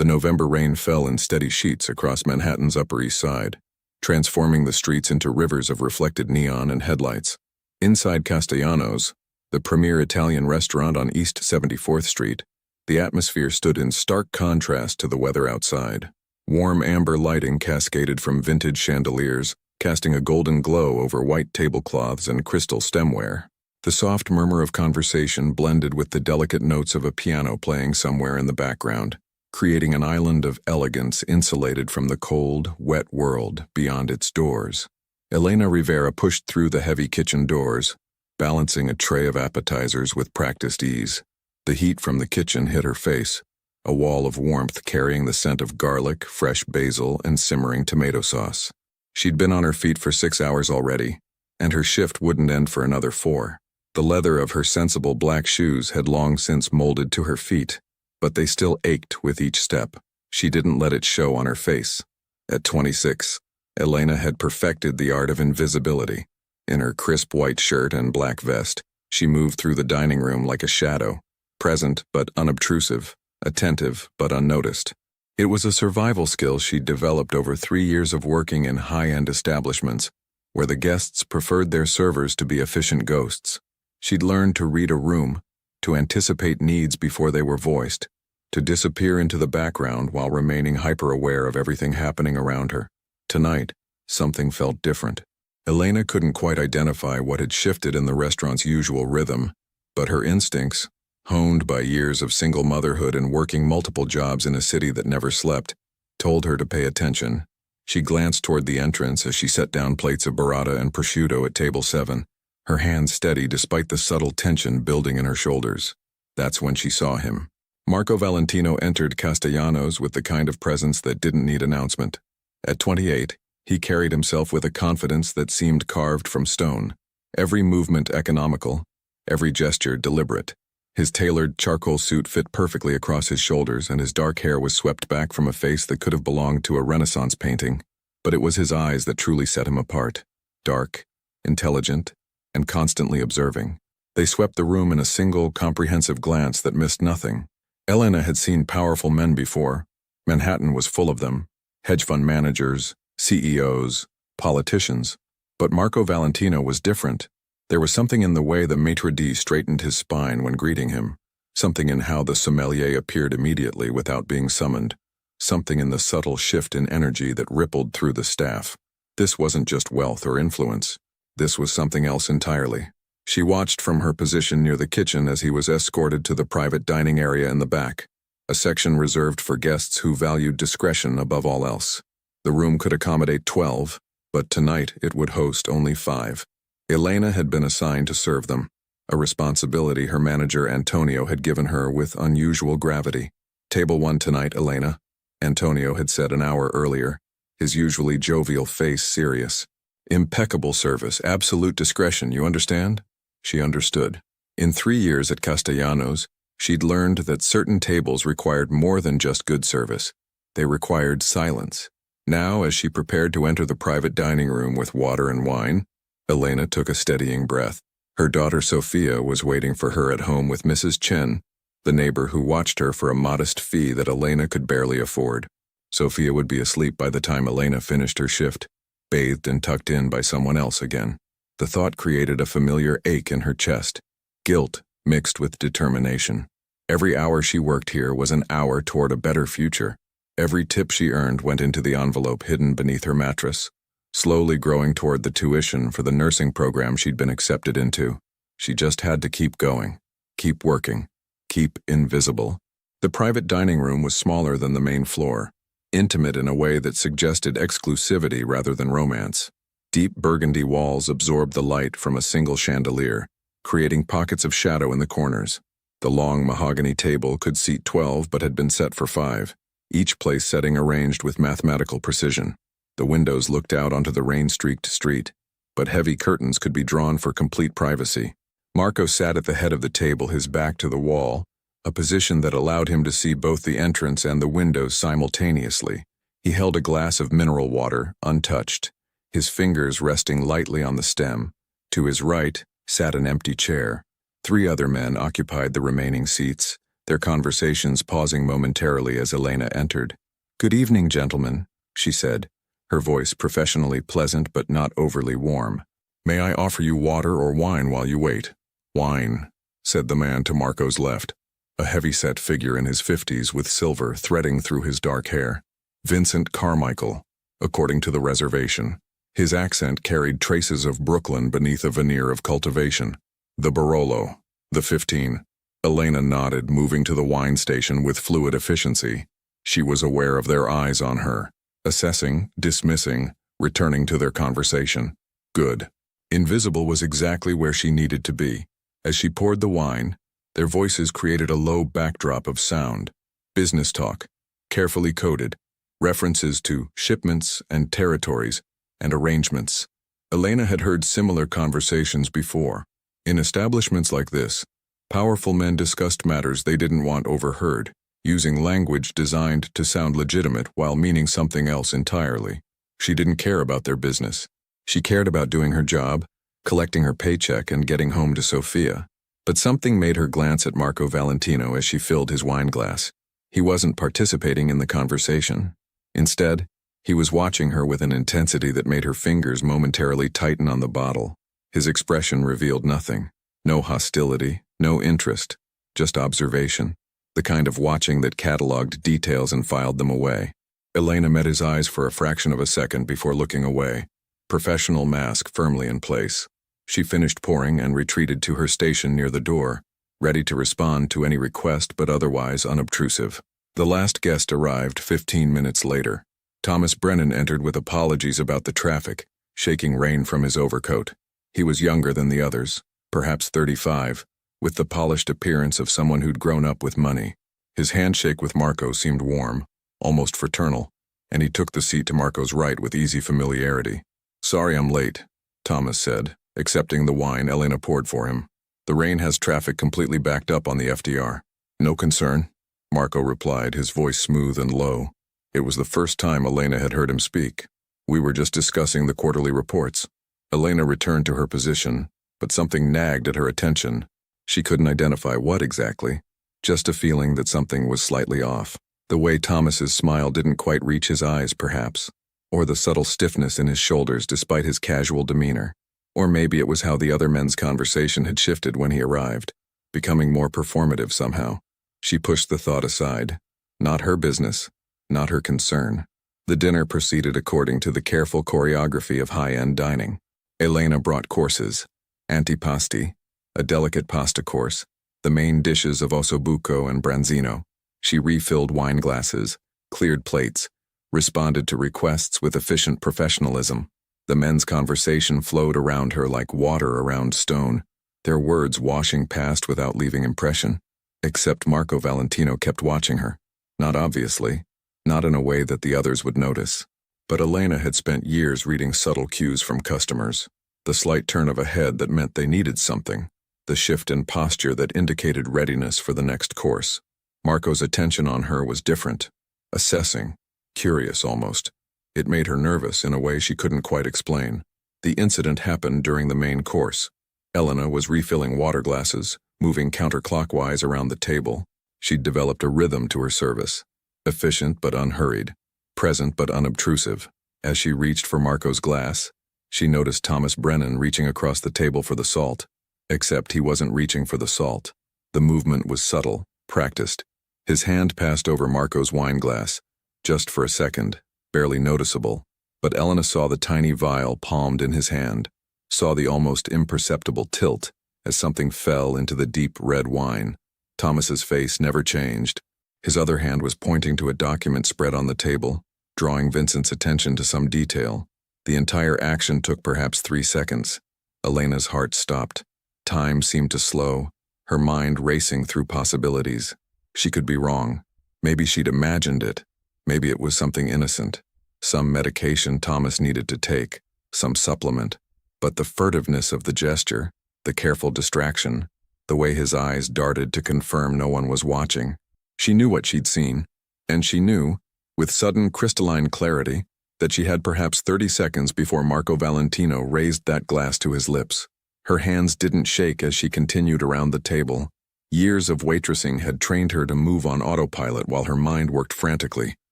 The November rain fell in steady sheets across Manhattan's Upper East Side, transforming the streets into rivers of reflected neon and headlights. Inside Castanos, the premier Italian restaurant on East 74th Street, the atmosphere stood in stark contrast to the weather outside. Warm amber lighting cascaded from vintage chandeliers, casting a golden glow over white tablecloths and crystal stemware. The soft murmur of conversation blended with the delicate notes of a piano playing somewhere in the background, creating an island of elegance insulated from the cold, wet world beyond its doors. Elena Rivera pushed through the heavy kitchen doors, balancing a tray of appetizers with practiced ease. The heat from the kitchen hit her face, a wall of warmth carrying the scent of garlic, fresh basil, and simmering tomato sauce. She'd been on her feet for 6 hours already, and her shift wouldn't end for another 4. The leather of her sensible black shoes had long since molded to her feet, but they still ached with each step. She didn't let it show on her face. At 26, Elena had perfected the art of invisibility. In her crisp white shirt and black vest, she moved through the dining room like a shadow, present but unobtrusive, attentive but unnoticed. It was a survival skill she'd developed over 3 years of working in high-end establishments, where the guests preferred their servers to be efficient ghosts. She'd learned to read a room, to anticipate needs before they were voiced, to disappear into the background while remaining hyper-aware of everything happening around her. Tonight, something felt different. Elena couldn't quite identify what had shifted in the restaurant's usual rhythm, but her instincts, honed by years of single motherhood and working multiple jobs in a city that never slept, told her to pay attention. She glanced toward the entrance as she set down plates of burrata and prosciutto at table 7, her hands steady despite the subtle tension building in her shoulders. That's when she saw him. Marco Valentino entered Castellanos with the kind of presence that didn't need announcement. At 28, he carried himself with a confidence that seemed carved from stone, every movement economical, every gesture deliberate. His tailored charcoal suit fit perfectly across his shoulders, and his dark hair was swept back from a face that could have belonged to a Renaissance painting. But it was his eyes that truly set him apart. Dark, intelligent, and constantly observing. They swept the room in a single, comprehensive glance that missed nothing. Elena had seen powerful men before. Manhattan was full of them. Hedge fund managers, CEOs, politicians. But Marco Valentino was different. There was something in the way the maitre d' straightened his spine when greeting him, something in how the sommelier appeared immediately without being summoned, something in the subtle shift in energy that rippled through the staff. This wasn't just wealth or influence. This was something else entirely. She watched from her position near the kitchen as he was escorted to the private dining area in the back, a section reserved for guests who valued discretion above all else. The room could accommodate 12, but tonight it would host only 5. Elena had been assigned to serve them, a responsibility her manager Antonio had given her with unusual gravity. "Table 1 tonight, Elena," Antonio had said an hour earlier, his usually jovial face serious. "Impeccable service, absolute discretion, you understand?" She understood. In 3 years at Castellanos, she'd learned that certain tables required more than just good service. They required silence. Now, as she prepared to enter the private dining room with water and wine, Elena took a steadying breath. Her daughter Sophia was waiting for her at home with Mrs. Chen, the neighbor who watched her for a modest fee that Elena could barely afford. Sophia would be asleep by the time Elena finished her shift, bathed and tucked in by someone else again. The thought created a familiar ache in her chest, guilt mixed with determination. Every hour she worked here was an hour toward a better future. Every tip she earned went into the envelope hidden beneath her mattress, slowly growing toward the tuition for the nursing program she'd been accepted into. She just had to keep going, keep working, keep invisible. The private dining room was smaller than the main floor, intimate in a way that suggested exclusivity rather than romance. Deep burgundy walls absorbed the light from a single chandelier, creating pockets of shadow in the corners. The long mahogany table could seat 12 but had been set for 5, each place setting arranged with mathematical precision. The windows looked out onto the rain-streaked street, but heavy curtains could be drawn for complete privacy. Marco sat at the head of the table, his back to the wall, a position that allowed him to see both the entrance and the windows simultaneously. He held a glass of mineral water, untouched, his fingers resting lightly on the stem. To his right sat an empty chair. 3 other men occupied the remaining seats, their conversations pausing momentarily as Elena entered. "Good evening, gentlemen," she said, her voice professionally pleasant but not overly warm. "May I offer you water or wine while you wait?" "Wine," said the man to Marco's left, a heavy-set figure in his 50s with silver threading through his dark hair. Vincent Carmichael, according to the reservation. His accent carried traces of Brooklyn beneath a veneer of cultivation. The Barolo, the 15. Elena nodded, moving to the wine station with fluid efficiency. She was aware of their eyes on her, assessing, dismissing, returning to their conversation. Good. Invisible was exactly where she needed to be. As she poured the wine, their voices created a low backdrop of sound. Business talk, carefully coded, references to shipments and territories and arrangements. Elena had heard similar conversations before. In establishments like this, powerful men discussed matters they didn't want overheard, using language designed to sound legitimate while meaning something else entirely. She didn't care about their business. She cared about doing her job, collecting her paycheck, and getting home to Sofia. But something made her glance at Marco Valentino as she filled his wine glass. He wasn't participating in the conversation. Instead, he was watching her with an intensity that made her fingers momentarily tighten on the bottle. His expression revealed nothing. No hostility, no interest, just observation. The kind of watching that cataloged details and filed them away. Elena met his eyes for a fraction of a second before looking away, professional mask firmly in place. She finished pouring and retreated to her station near the door, ready to respond to any request but otherwise unobtrusive. The last guest arrived 15 minutes later. Thomas Brennan entered with apologies about the traffic, shaking rain from his overcoat. He was younger than the others, perhaps 35, with the polished appearance of someone who'd grown up with money. His handshake with Marco seemed warm, almost fraternal, and he took the seat to Marco's right with easy familiarity. "Sorry I'm late," Thomas said, accepting the wine Elena poured for him. "The rain has traffic completely backed up on the FDR." "No concern," Marco replied, his voice smooth and low. It was the first time Elena had heard him speak. "We were just discussing the quarterly reports." Elena returned to her position, but something nagged at her attention. She couldn't identify what exactly, just a feeling that something was slightly off. The way Thomas's smile didn't quite reach his eyes, perhaps, or the subtle stiffness in his shoulders despite his casual demeanor. Or maybe it was how the other men's conversation had shifted when he arrived, becoming more performative somehow. She pushed the thought aside. Not her business, not her concern. The dinner proceeded according to the careful choreography of high-end dining. Elena brought courses: antipasti, a delicate pasta course, the main dishes of ossobuco and branzino. She refilled wine glasses, cleared plates, responded to requests with efficient professionalism. The men's conversation flowed around her like water around stone, their words washing past without leaving impression. Except Marco Valentino kept watching her. Not obviously, not in a way that the others would notice. But Elena had spent years reading subtle cues from customers. The slight turn of a head that meant they needed something. The shift in posture that indicated readiness for the next course. Marco's attention on her was different. Assessing. Curious almost. It made her nervous in a way she couldn't quite explain. The incident happened during the main course. Elena was refilling water glasses, moving counterclockwise around the table. She'd developed a rhythm to her service. Efficient but unhurried. Present but unobtrusive. As she reached for Marco's glass, she noticed Thomas Brennan reaching across the table for the salt. Except he wasn't reaching for the salt. The movement was subtle, practiced. His hand passed over Marco's wine glass, just for a second, barely noticeable. But Elena saw the tiny vial palmed in his hand, saw the almost imperceptible tilt as something fell into the deep red wine. Thomas's face never changed. His other hand was pointing to a document spread on the table, drawing Vincent's attention to some detail. The entire action took perhaps 3 seconds. Elena's heart stopped. Time seemed to slow, her mind racing through possibilities. She could be wrong. Maybe she'd imagined it. Maybe it was something innocent. Some medication Thomas needed to take, some supplement. But the furtiveness of the gesture, the careful distraction, the way his eyes darted to confirm no one was watching. She knew what she'd seen, and she knew, with sudden crystalline clarity, that she had perhaps 30 seconds before Marco Valentino raised that glass to his lips. Her hands didn't shake as she continued around the table. Years of waitressing had trained her to move on autopilot while her mind worked frantically.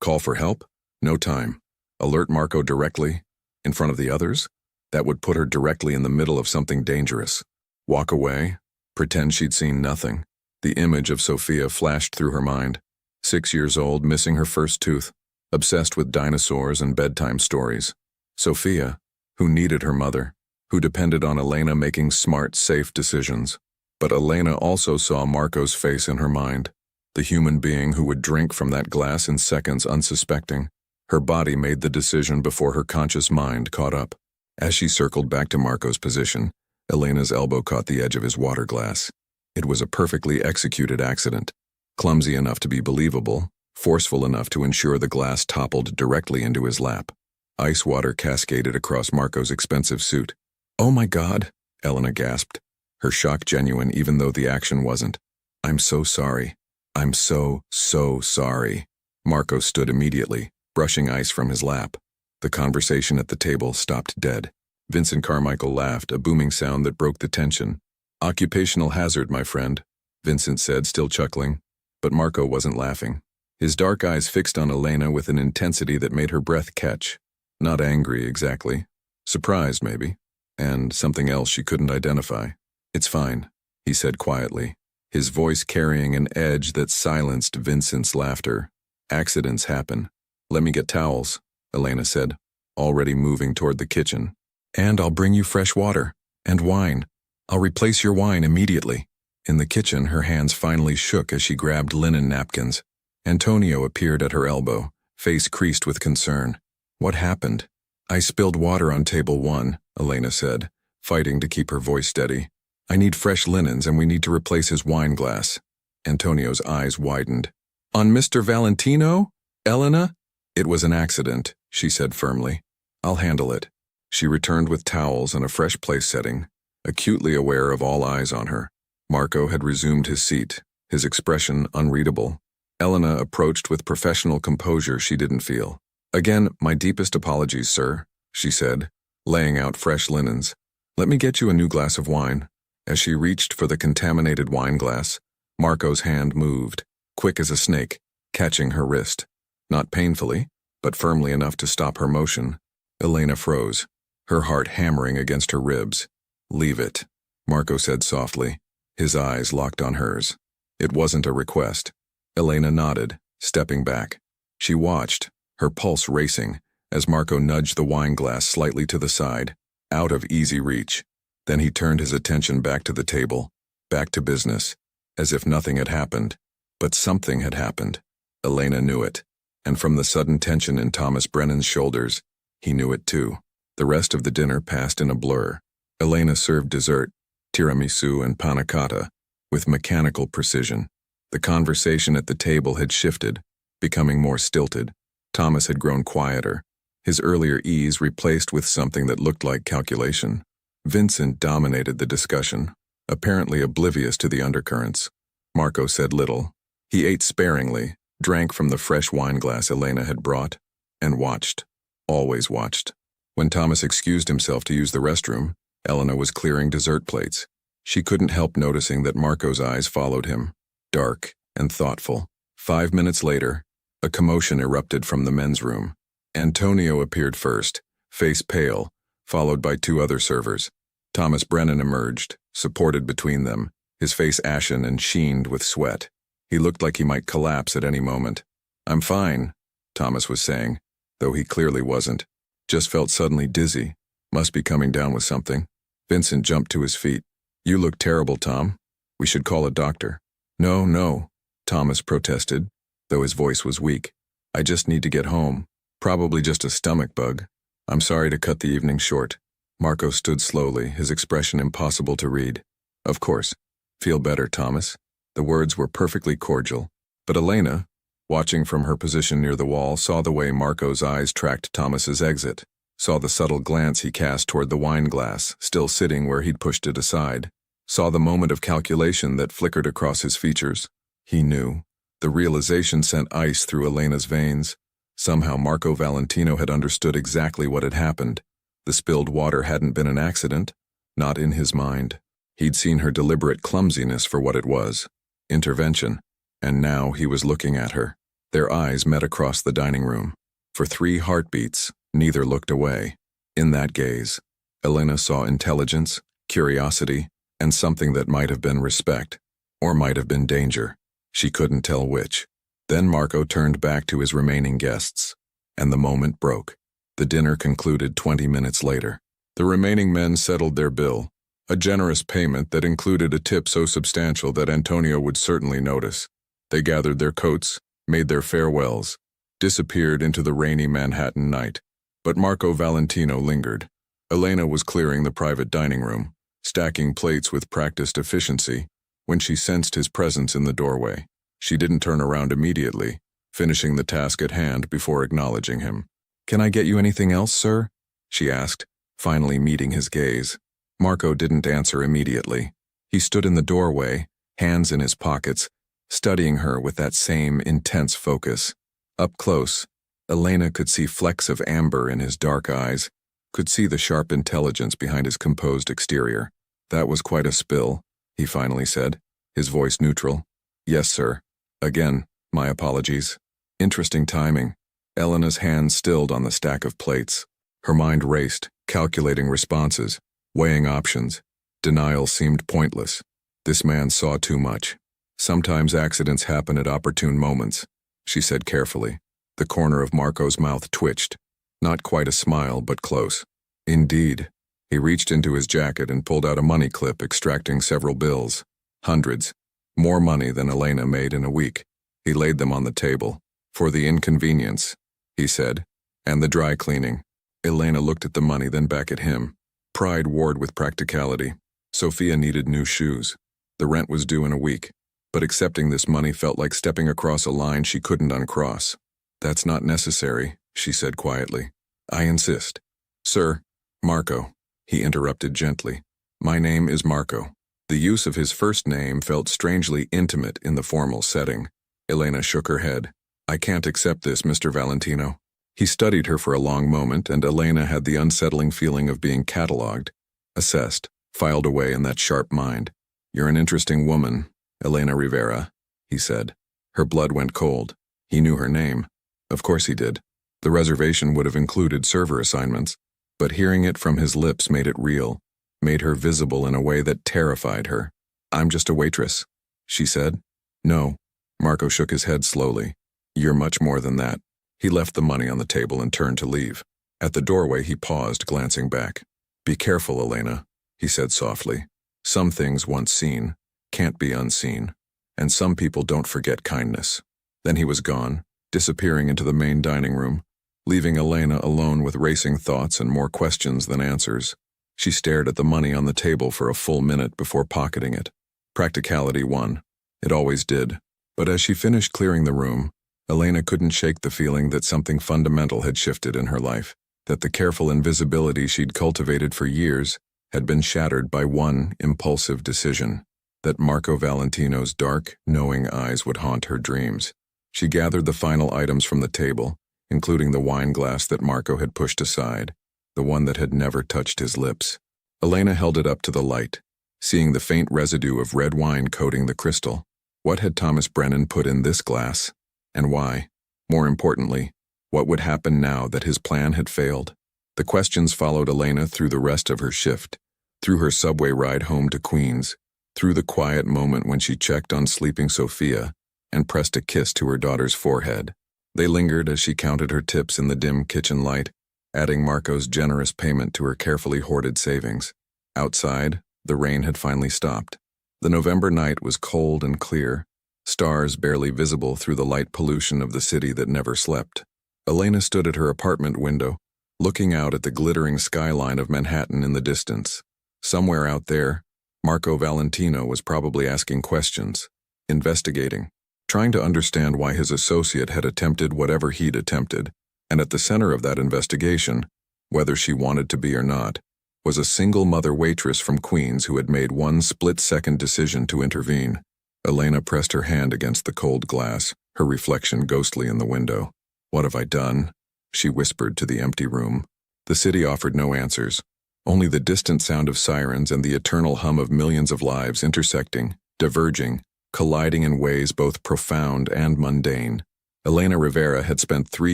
Call for help? No time. Alert Marco directly? In front of the others? That would put her directly in the middle of something dangerous. Walk away? Pretend she'd seen nothing. The image of Sophia flashed through her mind. 6 years old, missing her first tooth, obsessed with dinosaurs and bedtime stories. Sophia, who needed her mother, who depended on Elena making smart, safe decisions. But Elena also saw Marco's face in her mind, the human being who would drink from that glass in seconds unsuspecting. Her body made the decision before her conscious mind caught up. As she circled back to Marco's position, Elena's elbow caught the edge of his water glass. It was a perfectly executed accident, clumsy enough to be believable, forceful enough to ensure the glass toppled directly into his lap. Ice water cascaded across Marco's expensive suit. "Oh my God," Elena gasped, her shock genuine even though the action wasn't. "I'm so sorry. I'm so sorry." Marco stood immediately, brushing ice from his lap. The conversation at the table stopped dead. Vincent Carmichael laughed, a booming sound that broke the tension. "Occupational hazard, my friend," Vincent said, still chuckling. But Marco wasn't laughing. His dark eyes fixed on Elena with an intensity that made her breath catch. Not angry, exactly. Surprised, maybe. And something else she couldn't identify. "It's fine," he said quietly, his voice carrying an edge that silenced Vincent's laughter. "Accidents happen. Let me get towels," Elena said, already moving toward the kitchen. "And I'll bring you fresh water. And wine. I'll replace your wine immediately." In the kitchen, her hands finally shook as she grabbed linen napkins. Antonio appeared at her elbow, face creased with concern. "What happened?" "I spilled water on table 1, Elena said, fighting to keep her voice steady. "I need fresh linens and we need to replace his wine glass." Antonio's eyes widened. "On Mr. Valentino? Elena?" "It was an accident," she said firmly. "I'll handle it." She returned with towels and a fresh place setting, acutely aware of all eyes on her. Marco had resumed his seat, his expression unreadable. Elena approached with professional composure she didn't feel. "Again, my deepest apologies, sir," she said, laying out fresh linens. "Let me get you a new glass of wine." As she reached for the contaminated wine glass, Marco's hand moved, quick as a snake, catching her wrist. Not painfully, but firmly enough to stop her motion. Elena froze, her heart hammering against her ribs. "Leave it," Marco said softly, his eyes locked on hers. It wasn't a request. Elena nodded, stepping back. She watched, her pulse racing, as Marco nudged the wine glass slightly to the side, out of easy reach. Then he turned his attention back to the table, back to business, as if nothing had happened. But something had happened. Elena knew it. And from the sudden tension in Thomas Brennan's shoulders, he knew it too. The rest of the dinner passed in a blur. Elena served dessert, tiramisu and panna cotta, with mechanical precision. The conversation at the table had shifted, becoming more stilted. Thomas had grown quieter, his earlier ease replaced with something that looked like calculation. Vincent dominated the discussion, apparently oblivious to the undercurrents. Marco said little. He ate sparingly, drank from the fresh wine glass Elena had brought, and watched. Always watched. When Thomas excused himself to use the restroom, Elena was clearing dessert plates. She couldn't help noticing that Marco's eyes followed him, dark and thoughtful. 5 minutes later, a commotion erupted from the men's room. Antonio appeared first, face pale, followed by 2 other servers. Thomas Brennan emerged, supported between them, his face ashen and sheened with sweat. He looked like he might collapse at any moment. "I'm fine," Thomas was saying, though he clearly wasn't. "Just felt suddenly dizzy. Must be coming down with something." Vincent jumped to his feet. "You look terrible, Tom. We should call a doctor." No, Thomas protested, though his voice was weak. "I just need to get home. Probably just a stomach bug. I'm sorry to cut the evening short." Marco stood slowly, his expression impossible to read. "Of course. Feel better, Thomas." The words were perfectly cordial. But Elena, watching from her position near the wall, saw the way Marco's eyes tracked Thomas's exit, saw the subtle glance he cast toward the wine glass, still sitting where he'd pushed it aside, saw the moment of calculation that flickered across his features. He knew. The realization sent ice through Elena's veins. Somehow Marco Valentino had understood exactly what had happened. The spilled water hadn't been an accident, not in his mind. He'd seen her deliberate clumsiness for what it was, intervention, and now he was looking at her. Their eyes met across the dining room. For 3 heartbeats, neither looked away. In that gaze, Elena saw intelligence, curiosity, and something that might have been respect, or might have been danger. She couldn't tell which. Then Marco turned back to his remaining guests, and the moment broke. The dinner concluded 20 minutes later. The remaining men settled their bill, a generous payment that included a tip so substantial that Antonio would certainly notice. They gathered their coats, made their farewells, disappeared into the rainy Manhattan night. But Marco Valentino lingered. Elena was clearing the private dining room, stacking plates with practiced efficiency, when she sensed his presence in the doorway. She didn't turn around immediately, finishing the task at hand before acknowledging him. "Can I get you anything else, sir?" she asked, finally meeting his gaze. Marco didn't answer immediately. He stood in the doorway, hands in his pockets, studying her with that same intense focus. Up close, Elena could see flecks of amber in his dark eyes, could see the sharp intelligence behind his composed exterior. "That was quite a spill," he finally said, his voice neutral. "Yes, sir. Again, my apologies." Interesting timing. Elena's hands stilled on the stack of plates. Her mind raced, calculating responses, weighing options. Denial seemed pointless. This man saw too much. "Sometimes accidents happen at opportune moments," she said carefully. The corner of Marco's mouth twitched. Not quite a smile, but close. "Indeed." He reached into his jacket and pulled out a money clip, extracting several bills. Hundreds. More money than Elena made in a week. He laid them on the table. "For the inconvenience," he said, "and the dry cleaning." Elena looked at the money, then back at him. Pride warred with practicality. Sophia needed new shoes. The rent was due in a week, but accepting this money felt like stepping across a line she couldn't uncross. "That's not necessary," she said quietly. "I insist." "Sir, Marco," he interrupted gently. "My name is Marco." The use of his first name felt strangely intimate in the formal setting. Elena shook her head. "I can't accept this, Mr. Valentino." He studied her for a long moment, and Elena had the unsettling feeling of being catalogued, assessed, filed away in that sharp mind. "You're an interesting woman, Elena Rivera," he said. Her blood went cold. He knew her name. Of course he did. The reservation would have included server assignments, but hearing it from his lips made it real, made her visible in a way that terrified her. "I'm just a waitress," she said. "No." Marco shook his head slowly. "You're much more than that." He left the money on the table and turned to leave. At the doorway he paused, glancing back. "Be careful, Elena," he said softly. "Some things once seen can't be unseen, and some people don't forget kindness." Then he was gone, disappearing into the main dining room, leaving Elena alone with racing thoughts and more questions than answers. She stared at the money on the table for a full minute before pocketing it. Practicality won. It always did. But as she finished clearing the room, Elena couldn't shake the feeling that something fundamental had shifted in her life, that the careful invisibility she'd cultivated for years had been shattered by one impulsive decision, that Marco Valentino's dark, knowing eyes would haunt her dreams. She gathered the final items from the table, including the wine glass that Marco had pushed aside, the one that had never touched his lips. Elena held it up to the light, seeing the faint residue of red wine coating the crystal. What had Thomas Brennan put in this glass? And why? More importantly, what would happen now that his plan had failed? The questions followed Elena through the rest of her shift, through her subway ride home to Queens, through the quiet moment when she checked on sleeping Sophia and pressed a kiss to her daughter's forehead. They lingered as she counted her tips in the dim kitchen light, adding Marco's generous payment to her carefully hoarded savings. Outside, the rain had finally stopped. The November night was cold and clear, stars barely visible through the light pollution of the city that never slept. Elena stood at her apartment window, looking out at the glittering skyline of Manhattan in the distance. Somewhere out there, Marco Valentino was probably asking questions, investigating, trying to understand why his associate had attempted whatever he'd attempted, and at the center of that investigation, whether she wanted to be or not, was a single mother waitress from Queens who had made one split-second decision to intervene. Elena pressed her hand against the cold glass, her reflection ghostly in the window. "What have I done?" she whispered to the empty room. The city offered no answers. Only the distant sound of sirens and the eternal hum of millions of lives intersecting, diverging, colliding in ways both profound and mundane. Elena Rivera had spent 3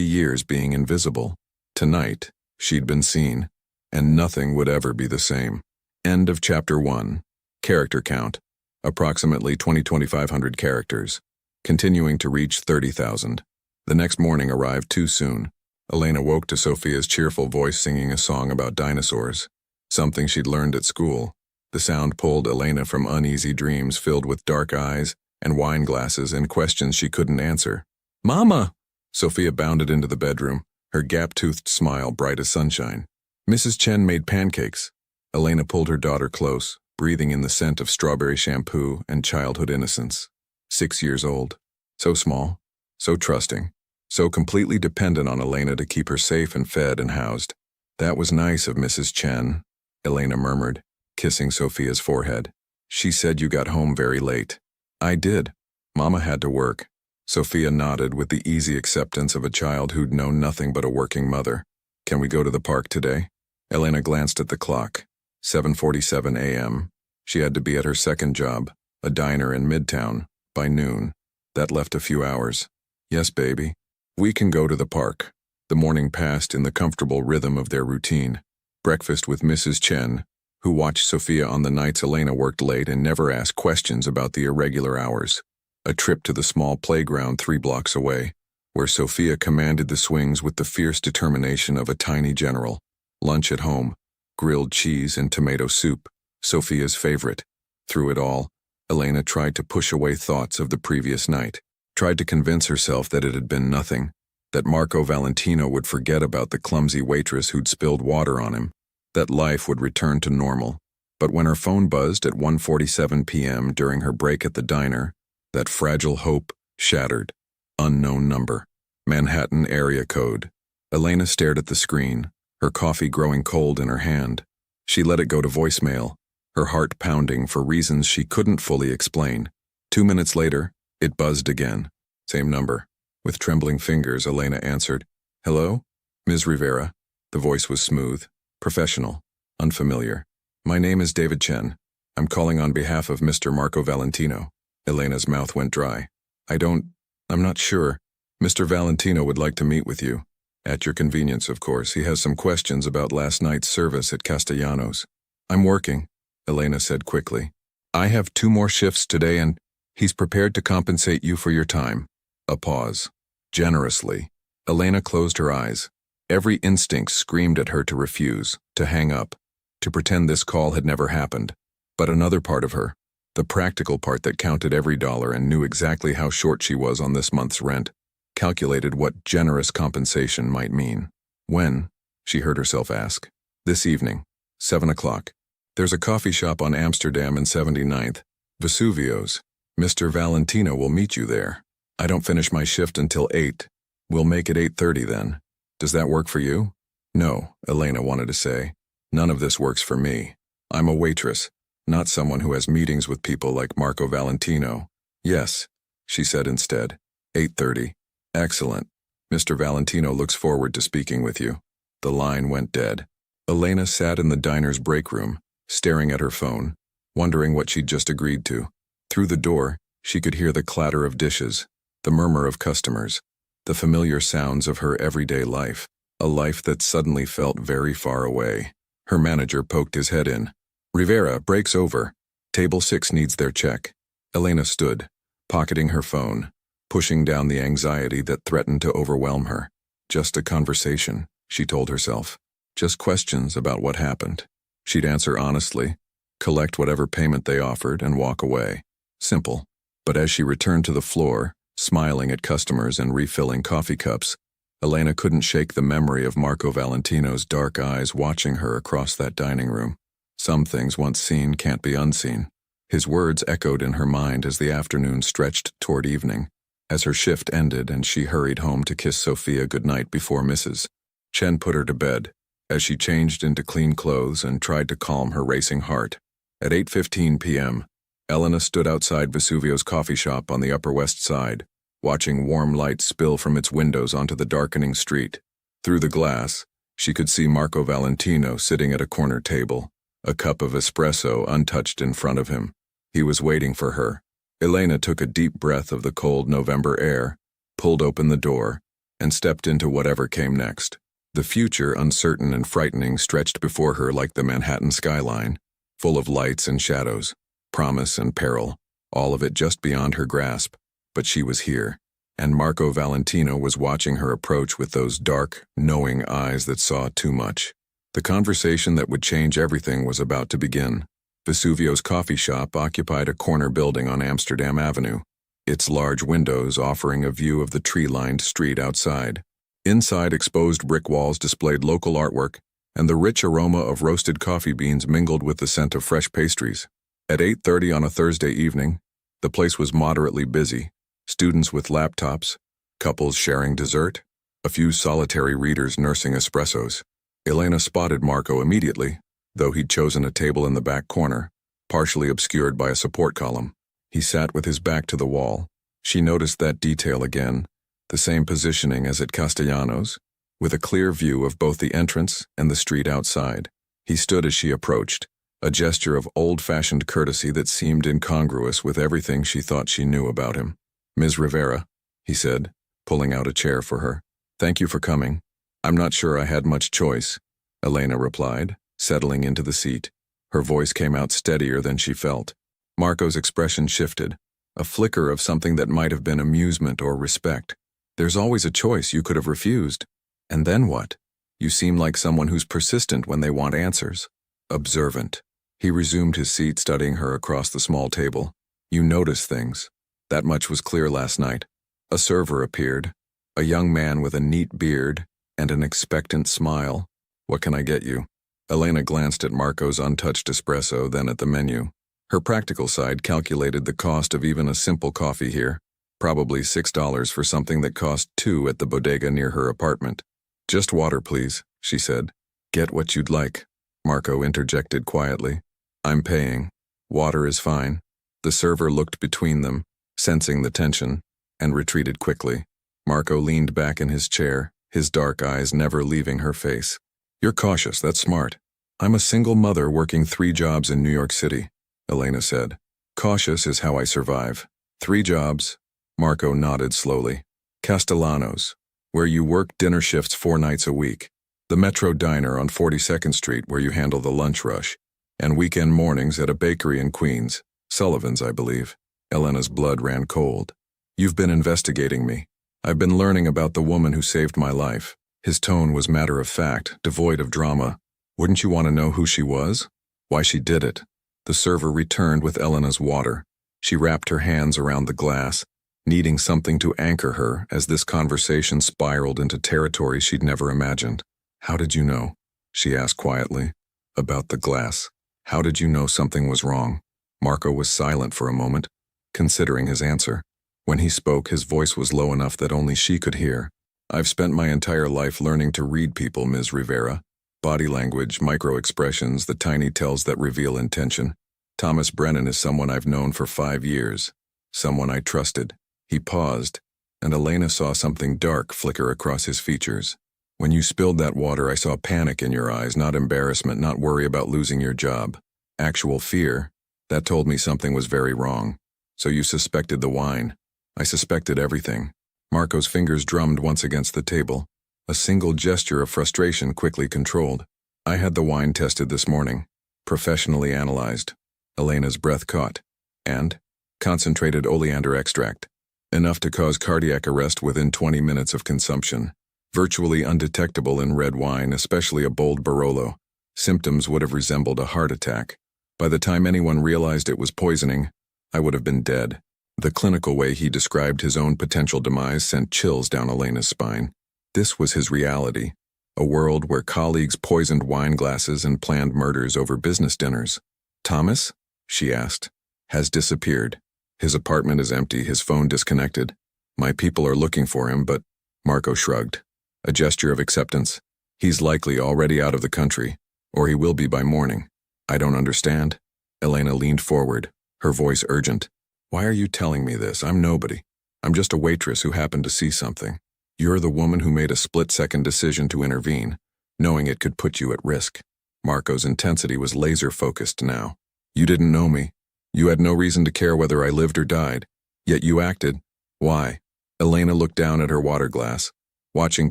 years being invisible. Tonight, she'd been seen, and nothing would ever be the same. End of Chapter 1. Character count. Approximately 2,500 characters. Continuing to reach 30,000. The next morning arrived too soon. Elena woke to Sophia's cheerful voice singing a song about dinosaurs. Something she'd learned at school. The sound pulled Elena from uneasy dreams filled with dark eyes and wine glasses and questions she couldn't answer. "Mama!" Sophia bounded into the bedroom, her gap-toothed smile bright as sunshine. Mrs. Chen made pancakes. Elena pulled her daughter close, breathing in the scent of strawberry shampoo and childhood innocence. 6 years old. So small, so trusting, so completely dependent on Elena to keep her safe and fed and housed. "That was nice of Mrs. Chen," Elena murmured, kissing Sophia's forehead. "She said you got home very late." "I did. Mama had to work." Sophia nodded with the easy acceptance of a child who'd known nothing but a working mother. "Can we go to the park today?" Elena glanced at the clock. 7:47 a.m. She had to be at her second job, a diner in Midtown, by noon. That left a few hours. "Yes, baby. We can go to the park." The morning passed in the comfortable rhythm of their routine. Breakfast with Mrs. Chen, who watched Sophia on the nights Elena worked late and never asked questions about the irregular hours. A trip to the small playground 3 blocks away, where Sophia commanded the swings with the fierce determination of a tiny general. Lunch at home, grilled cheese and tomato soup, Sophia's favorite. Through it all, Elena tried to push away thoughts of the previous night, tried to convince herself that it had been nothing, that Marco Valentino would forget about the clumsy waitress who'd spilled water on him, that life would return to normal. But when her phone buzzed at 1:47 p.m. during her break at the diner, that fragile hope shattered. Unknown number. Manhattan area code. Elena stared at the screen, her coffee growing cold in her hand. She let it go to voicemail, her heart pounding for reasons she couldn't fully explain. 2 minutes later, it buzzed again. Same number. With trembling fingers, Elena answered. "Hello? Ms. Rivera." The voice was smooth, professional, unfamiliar. "My name is David Chen. I'm calling on behalf of Mr. Marco Valentino." Elena's mouth went dry. I'm not sure. Mr. Valentino would like to meet with you. At your convenience, of course. He has some questions about last night's service at Castanos. "I'm working," Elena said quickly. "I have 2 more shifts today and he's prepared to compensate you for your time." A pause. Generously. Elena closed her eyes. Every instinct screamed at her to refuse, to hang up, to pretend this call had never happened. But another part of her, the practical part that counted every dollar and knew exactly how short she was on this month's rent, calculated what generous compensation might mean. "When?" she heard herself ask. "This evening. 7 o'clock. There's a coffee shop on Amsterdam and 79th, Vesuvio's. Mr. Valentino will meet you there. I don't finish my shift until 8. We'll make it 8:30 then. Does that work for you?" "No," Elena wanted to say. "None of this works for me. I'm a waitress, not someone who has meetings with people like Marco Valentino." "Yes," she said instead. 8:30. "Excellent. Mr. Valentino looks forward to speaking with you." The line went dead. Elena sat in the diner's break room, staring at her phone, wondering what she'd just agreed to. Through the door, she could hear the clatter of dishes, the murmur of customers, the familiar sounds of her everyday life, a life that suddenly felt very far away. Her manager poked his head in. "Rivera, break's over. Table 6 needs their check." Elena stood, pocketing her phone, pushing down the anxiety that threatened to overwhelm her. Just a conversation, she told herself. Just questions about what happened. She'd answer honestly, collect whatever payment they offered, and walk away. Simple. But as she returned to the floor, smiling at customers and refilling coffee cups, Elena couldn't shake the memory of Marco Valentino's dark eyes watching her across that dining room. Some things once seen can't be unseen. His words echoed in her mind as the afternoon stretched toward evening, as her shift ended and she hurried home to kiss Sophia goodnight before Mrs. Chen put her to bed, as she changed into clean clothes and tried to calm her racing heart. At 8:15 p.m., Elena stood outside Vesuvio's coffee shop on the Upper West Side, watching warm light spill from its windows onto the darkening street. Through the glass, She could see Marco Valentino sitting at a corner table, a cup of espresso untouched in front of him. He was waiting for her. Elena took a deep breath of the cold November air, pulled open the door, and stepped into whatever came next. The future, uncertain and frightening, stretched before her like the Manhattan skyline, full of lights and shadows, promise and peril, all of it just beyond her grasp. But she was here, and Marco Valentino was watching her approach with those dark, knowing eyes that saw too much. The conversation that would change everything was about to begin. Vesuvio's coffee shop occupied a corner building on Amsterdam Avenue, its large windows offering a view of the tree-lined street outside. Inside, exposed brick walls displayed local artwork, and the rich aroma of roasted coffee beans mingled with the scent of fresh pastries. At 8:30 on a Thursday evening, the place was moderately busy. Students with laptops, couples sharing dessert, a few solitary readers nursing espressos. Elena spotted Marco immediately, though he'd chosen a table in the back corner, partially obscured by a support column. He sat with his back to the wall. She noticed that detail again, the same positioning as at Castanos, with a clear view of both the entrance and the street outside. He stood as she approached, a gesture of old-fashioned courtesy that seemed incongruous with everything she thought she knew about him. "Ms. Rivera," he said, pulling out a chair for her. "Thank you for coming. I'm not sure I had much choice," Elena replied, settling into the seat. Her voice came out steadier than she felt. Marco's expression shifted, a flicker of something that might have been amusement or respect. "There's always a choice. You could have refused. And then what? You seem like someone who's persistent when they want answers." Observant. He resumed his seat, studying her across the small table. "You notice things. That much was clear last night." A server appeared, a young man with a neat beard and an expectant smile. "What can I get you?" Elena glanced at Marco's untouched espresso, then at the menu. Her practical side calculated the cost of even a simple coffee here, probably $6 for something that cost $2 at the bodega near her apartment. "Just water, please," she said. "Get what you'd like," Marco interjected quietly. "I'm paying. Water is fine." The server looked between them, sensing the tension, and retreated quickly. Marco leaned back in his chair, his dark eyes never leaving her face. "You're cautious, that's smart. I'm a single mother working 3 jobs in New York City," Elena said. "Cautious is how I survive." 3 jobs, Marco nodded slowly. "Castellanos, where you work dinner shifts 4 nights a week. The Metro Diner on 42nd Street, where you handle the lunch rush. And weekend mornings at a bakery in Queens, Sullivan's, I believe." Elena's blood ran cold. "You've been investigating me. I've been learning about the woman who saved my life." His tone was matter-of-fact, devoid of drama. "Wouldn't you want to know who she was? Why she did it?" The server returned with Elena's water. She wrapped her hands around the glass, needing something to anchor her as this conversation spiraled into territory she'd never imagined. "How did you know?" she asked quietly. "About the glass. How did you know something was wrong?" Marco was silent for a moment, considering his answer. When he spoke, his voice was low enough that only she could hear. "I've spent my entire life learning to read people, Ms. Rivera. Body language, micro-expressions, the tiny tells that reveal intention. Thomas Brennan is someone I've known for 5 years. Someone I trusted." He paused, and Elena saw something dark flicker across his features. "When you spilled that water, I saw panic in your eyes, not embarrassment, not worry about losing your job. Actual fear. That told me something was very wrong. So you suspected the wine." "I suspected everything." Marco's fingers drummed once against the table, a single gesture of frustration quickly controlled. "I had the wine tested this morning, professionally analyzed." Elena's breath caught. "And?" "Concentrated oleander extract. Enough to cause cardiac arrest within 20 minutes of consumption. Virtually undetectable in red wine, especially a bold Barolo. Symptoms would have resembled a heart attack. By the time anyone realized it was poisoning, I would have been dead." The clinical way he described his own potential demise sent chills down Elena's spine. This was his reality, a world where colleagues poisoned wine glasses and planned murders over business dinners. "Thomas?" she asked. "Has disappeared. His apartment is empty, his phone disconnected. My people are looking for him, but—" Marco shrugged, a gesture of acceptance. "He's likely already out of the country, or he will be by morning." "I don't understand." Elena leaned forward, her voice urgent. "Why are you telling me this? I'm nobody. I'm just a waitress who happened to see something. You're the woman who made a split-second decision to intervene. knowing it could put you at risk. Marco's intensity was laser-focused now. You didn't know me. You had no reason to care whether I lived or died. Yet you acted. Why? Elena looked down at her water glass, watching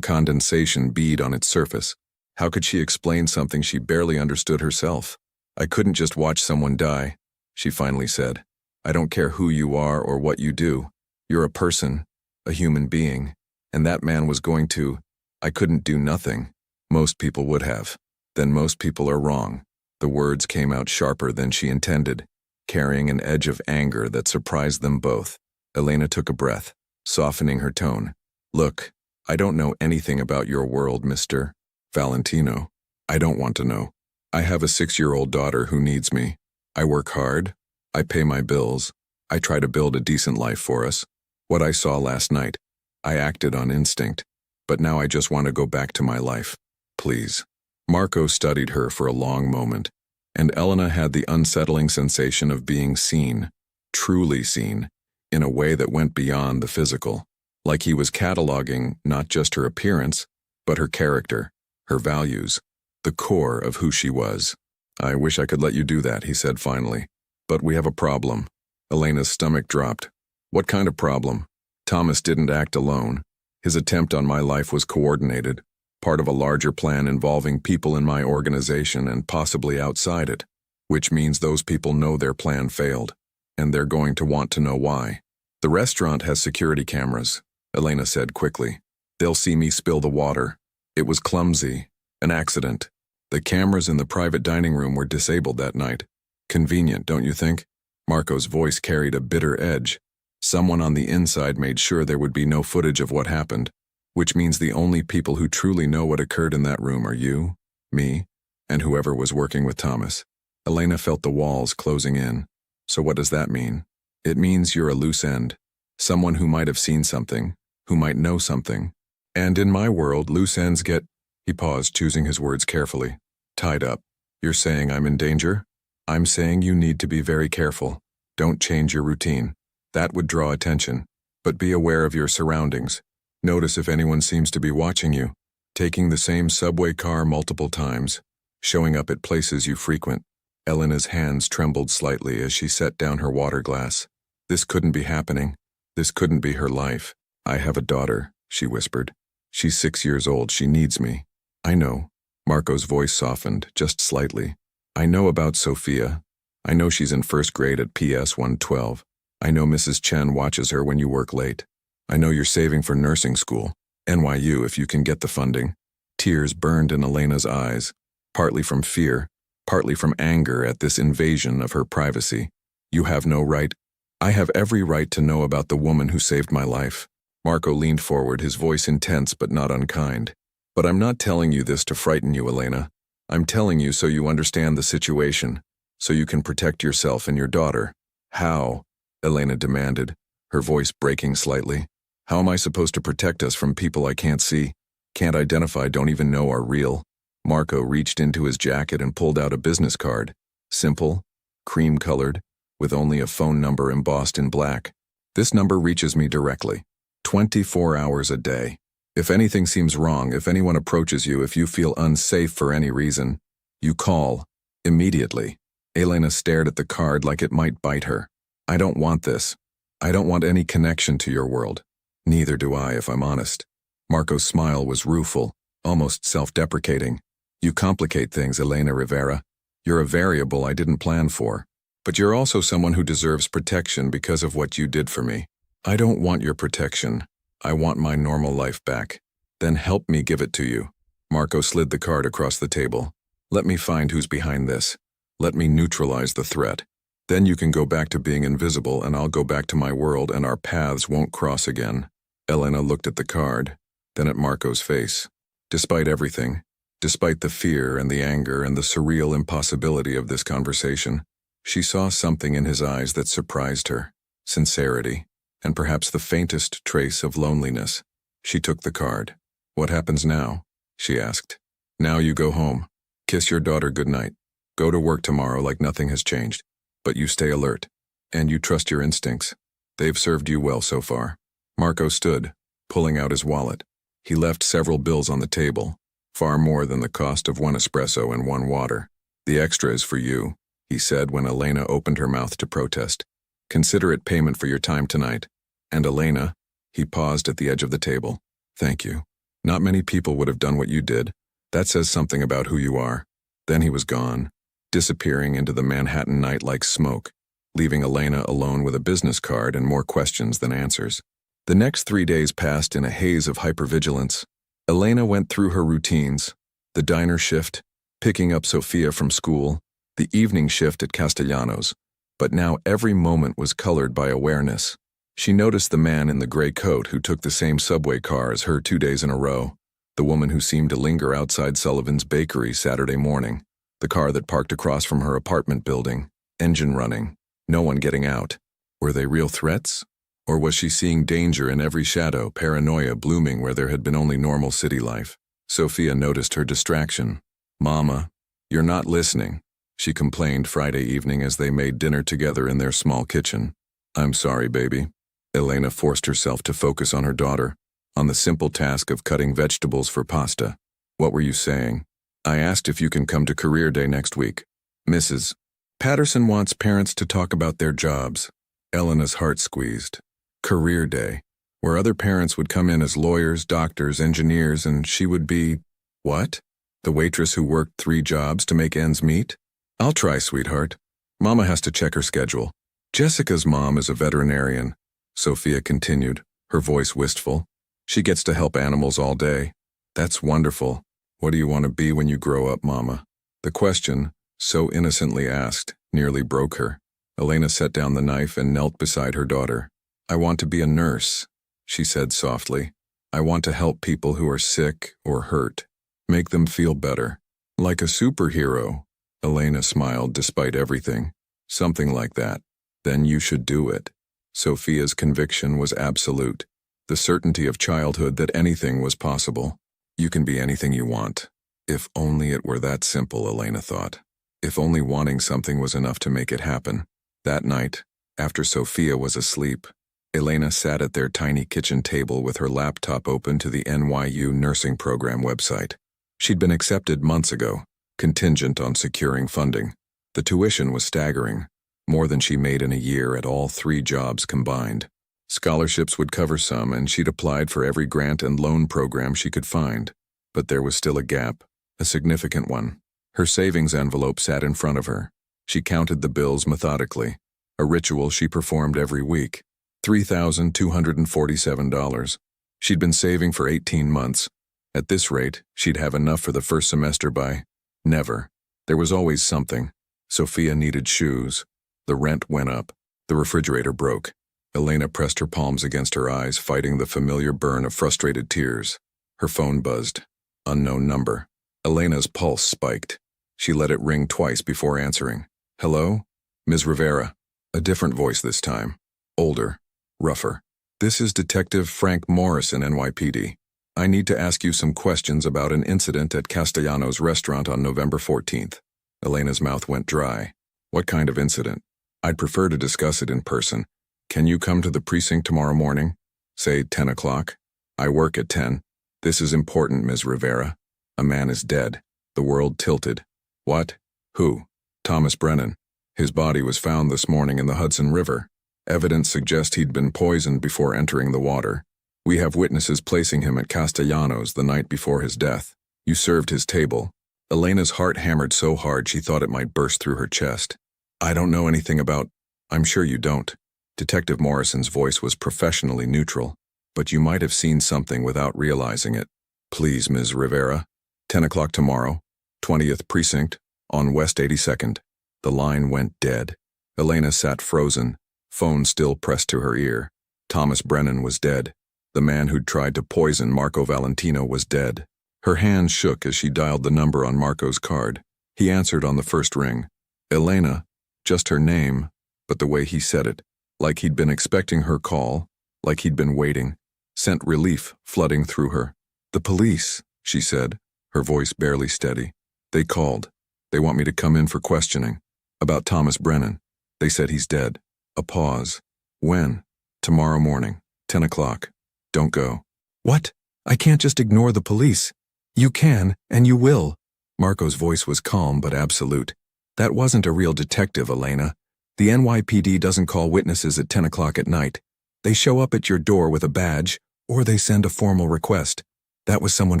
condensation bead on its surface. How could she explain something she barely understood herself? I couldn't just watch someone die, she finally said. I don't care who you are or what you do. You're a person, a human being, and that man was going to. I couldn't do nothing. Most people would have. Then most people are wrong. The words came out sharper than she intended, carrying an edge of anger that surprised them both. Elena took a breath, softening her tone. Look, I don't know anything about your world, Mr. Valentino. I don't want to know. I have a 6-year-old daughter who needs me. I work hard. I pay my bills. I try to build a decent life for us. What I saw last night, I acted on instinct. But now I just want to go back to my life. Please. Marco studied her for a long moment, and Elena had the unsettling sensation of being seen, truly seen, in a way that went beyond the physical, like he was cataloging not just her appearance, but her character, her values, the core of who she was. I wish I could let you do that, he said finally. But we have a problem. Elena's stomach dropped. What kind of problem? Thomas didn't act alone. His attempt on my life was coordinated, part of a larger plan involving people in my organization and possibly outside it, which means those people know their plan failed, and they're going to want to know why. The restaurant has security cameras, Elena said quickly. They'll see me spill the water. It was clumsy, an accident. The cameras in the private dining room were disabled that night. Convenient, don't you think? Marco's voice carried a bitter edge. Someone on the inside made sure there would be no footage of what happened, which means the only people who truly know what occurred in that room are you, me, and whoever was working with Thomas. Elena felt the walls closing in. So what does that mean? It means you're a loose end, someone who might have seen something, who might know something. And in my world, loose ends get, he paused, choosing his words carefully, tied up. You're saying I'm in danger? I'm saying you need to be very careful. Don't change your routine. That would draw attention, but be aware of your surroundings. Notice if anyone seems to be watching you, taking the same subway car multiple times, showing up at places you frequent. Elena's hands trembled slightly as she set down her water glass. This couldn't be happening. This couldn't be her life. I have a daughter, she whispered. She's 6 years old. She needs me. I know. Marco's voice softened, just slightly. I know about Sophia. I know she's in first grade at PS 112. I know Mrs. Chen watches her when you work late. I know you're saving for nursing school, NYU if you can get the funding. Tears burned in Elena's eyes, partly from fear, partly from anger at this invasion of her privacy. You have no right. I have every right to know about the woman who saved my life. Marco leaned forward, his voice intense but not unkind. But I'm not telling you this to frighten you, Elena. I'm telling you so you understand the situation, so you can protect yourself and your daughter. How? Elena demanded, her voice breaking slightly. How am I supposed to protect us from people I can't see, can't identify, don't even know are real? Marco reached into his jacket and pulled out a business card. Simple, cream-colored, with only a phone number embossed in black. This number reaches me directly. 24 hours a day. If anything seems wrong, if anyone approaches you, if you feel unsafe for any reason, you call. Immediately. Elena stared at the card like it might bite her. I don't want this. I don't want any connection to your world. Neither do I, if I'm honest. Marco's smile was rueful, almost self-deprecating. You complicate things, Elena Rivera. You're a variable I didn't plan for. But you're also someone who deserves protection because of what you did for me. I don't want your protection. I want my normal life back. Then help me give it to you. Marco slid the card across the table. Let me find who's behind this. Let me neutralize the threat. Then you can go back to being invisible and I'll go back to my world and our paths won't cross again. Elena looked at the card, then at Marco's face. Despite everything, despite the fear and the anger and the surreal impossibility of this conversation, she saw something in his eyes that surprised her. Sincerity, and perhaps the faintest trace of loneliness. She took the card. What happens now? She asked. Now you go home. Kiss your daughter goodnight. Go to work tomorrow like nothing has changed. But you stay alert. And you trust your instincts. They've served you well so far. Marco stood, pulling out his wallet. He left several bills on the table. Far more than the cost of one espresso and one water. The extra is for you, he said when Elena opened her mouth to protest. Consider it payment for your time tonight. And Elena, he paused at the edge of the table. Thank you. Not many people would have done what you did. That says something about who you are. Then he was gone, disappearing into the Manhattan night like smoke, leaving Elena alone with a business card and more questions than answers. The next 3 days passed in a haze of hypervigilance. Elena went through her routines, the diner shift, picking up Sofia from school, the evening shift at Castanos, but now every moment was colored by awareness. She noticed the man in the gray coat who took the same subway car as her 2 days in a row, the woman who seemed to linger outside Sullivan's bakery Saturday morning, the car that parked across from her apartment building, engine running, no one getting out. Were they real threats? Or was she seeing danger in every shadow, paranoia blooming where there had been only normal city life? Sofia noticed her distraction. Mama, you're not listening, she complained Friday evening as they made dinner together in their small kitchen. I'm sorry, baby. Elena forced herself to focus on her daughter, on the simple task of cutting vegetables for pasta. What were you saying? I asked if you can come to career day next week. Mrs. Patterson wants parents to talk about their jobs. Elena's heart squeezed. Career day, where other parents would come in as lawyers, doctors, engineers, and she would be, what? The waitress who worked 3 jobs to make ends meet? I'll try, sweetheart. Mama has to check her schedule. Jessica's mom is a veterinarian, Sofia continued, her voice wistful. She gets to help animals all day. That's wonderful. What do you want to be when you grow up, Mama? The question, so innocently asked, nearly broke her. Elena set down the knife and knelt beside her daughter. I want to be a nurse, she said softly. I want to help people who are sick or hurt, make them feel better. Like a superhero, Elena smiled despite everything. Something like that. Then you should do it. Sofia's conviction was absolute, the certainty of childhood that anything was possible. You can be anything you want. If only it were that simple, Elena thought. If only wanting something was enough to make it happen. That night, after Sofia was asleep, Elena sat at their tiny kitchen table with her laptop open to the NYU nursing program website. She'd been accepted months ago, contingent on securing funding. The tuition was staggering, more than she made in a year at all 3 jobs combined. Scholarships would cover some, and she'd applied for every grant and loan program she could find. But there was still a gap, a significant one. Her savings envelope sat in front of her. She counted the bills methodically, a ritual she performed every week. $3,247. She'd been saving for 18 months. At this rate, she'd have enough for the first semester by... Never. There was always something. Sofia needed shoes. The rent went up. The refrigerator broke. Elena pressed her palms against her eyes, fighting the familiar burn of frustrated tears. Her phone buzzed. Unknown number. Elena's pulse spiked. She let it ring twice before answering. Hello? Ms. Rivera. A different voice this time. Older. Rougher. This is Detective Frank Morrison, NYPD. I need to ask you some questions about an incident at Castanos restaurant on November 14th. Elena's mouth went dry. What kind of incident? I'd prefer to discuss it in person. Can you come to the precinct tomorrow morning? Say 10 o'clock. I work at 10. This is important, Ms. Rivera. A man is dead. The world tilted. What? Who? Thomas Brennan. His body was found this morning in the Hudson River. Evidence suggests he'd been poisoned before entering the water. We have witnesses placing him at Castanos the night before his death. You served his table. Elena's heart hammered so hard she thought it might burst through her chest. I don't know anything about... I'm sure you don't. Detective Morrison's voice was professionally neutral, but you might have seen something without realizing it. Please, Ms. Rivera. 10 o'clock tomorrow, 20th Precinct, on West 82nd. The line went dead. Elena sat frozen, phone still pressed to her ear. Thomas Brennan was dead. The man who'd tried to poison Marco Valentino was dead. Her hands shook as she dialed the number on Marco's card. He answered on the first ring. Elena, just her name, but the way he said it, like he'd been expecting her call, like he'd been waiting, sent relief flooding through her. The police, she said, her voice barely steady. They called. They want me to come in for questioning. About Thomas Brennan. They said he's dead. A pause. When? Tomorrow morning, 10 o'clock. Don't go. What? I can't just ignore the police. You can, and you will. Marco's voice was calm but absolute. That wasn't a real detective, Elena. The NYPD doesn't call witnesses at 10 o'clock at night. They show up at your door with a badge, or they send a formal request. That was someone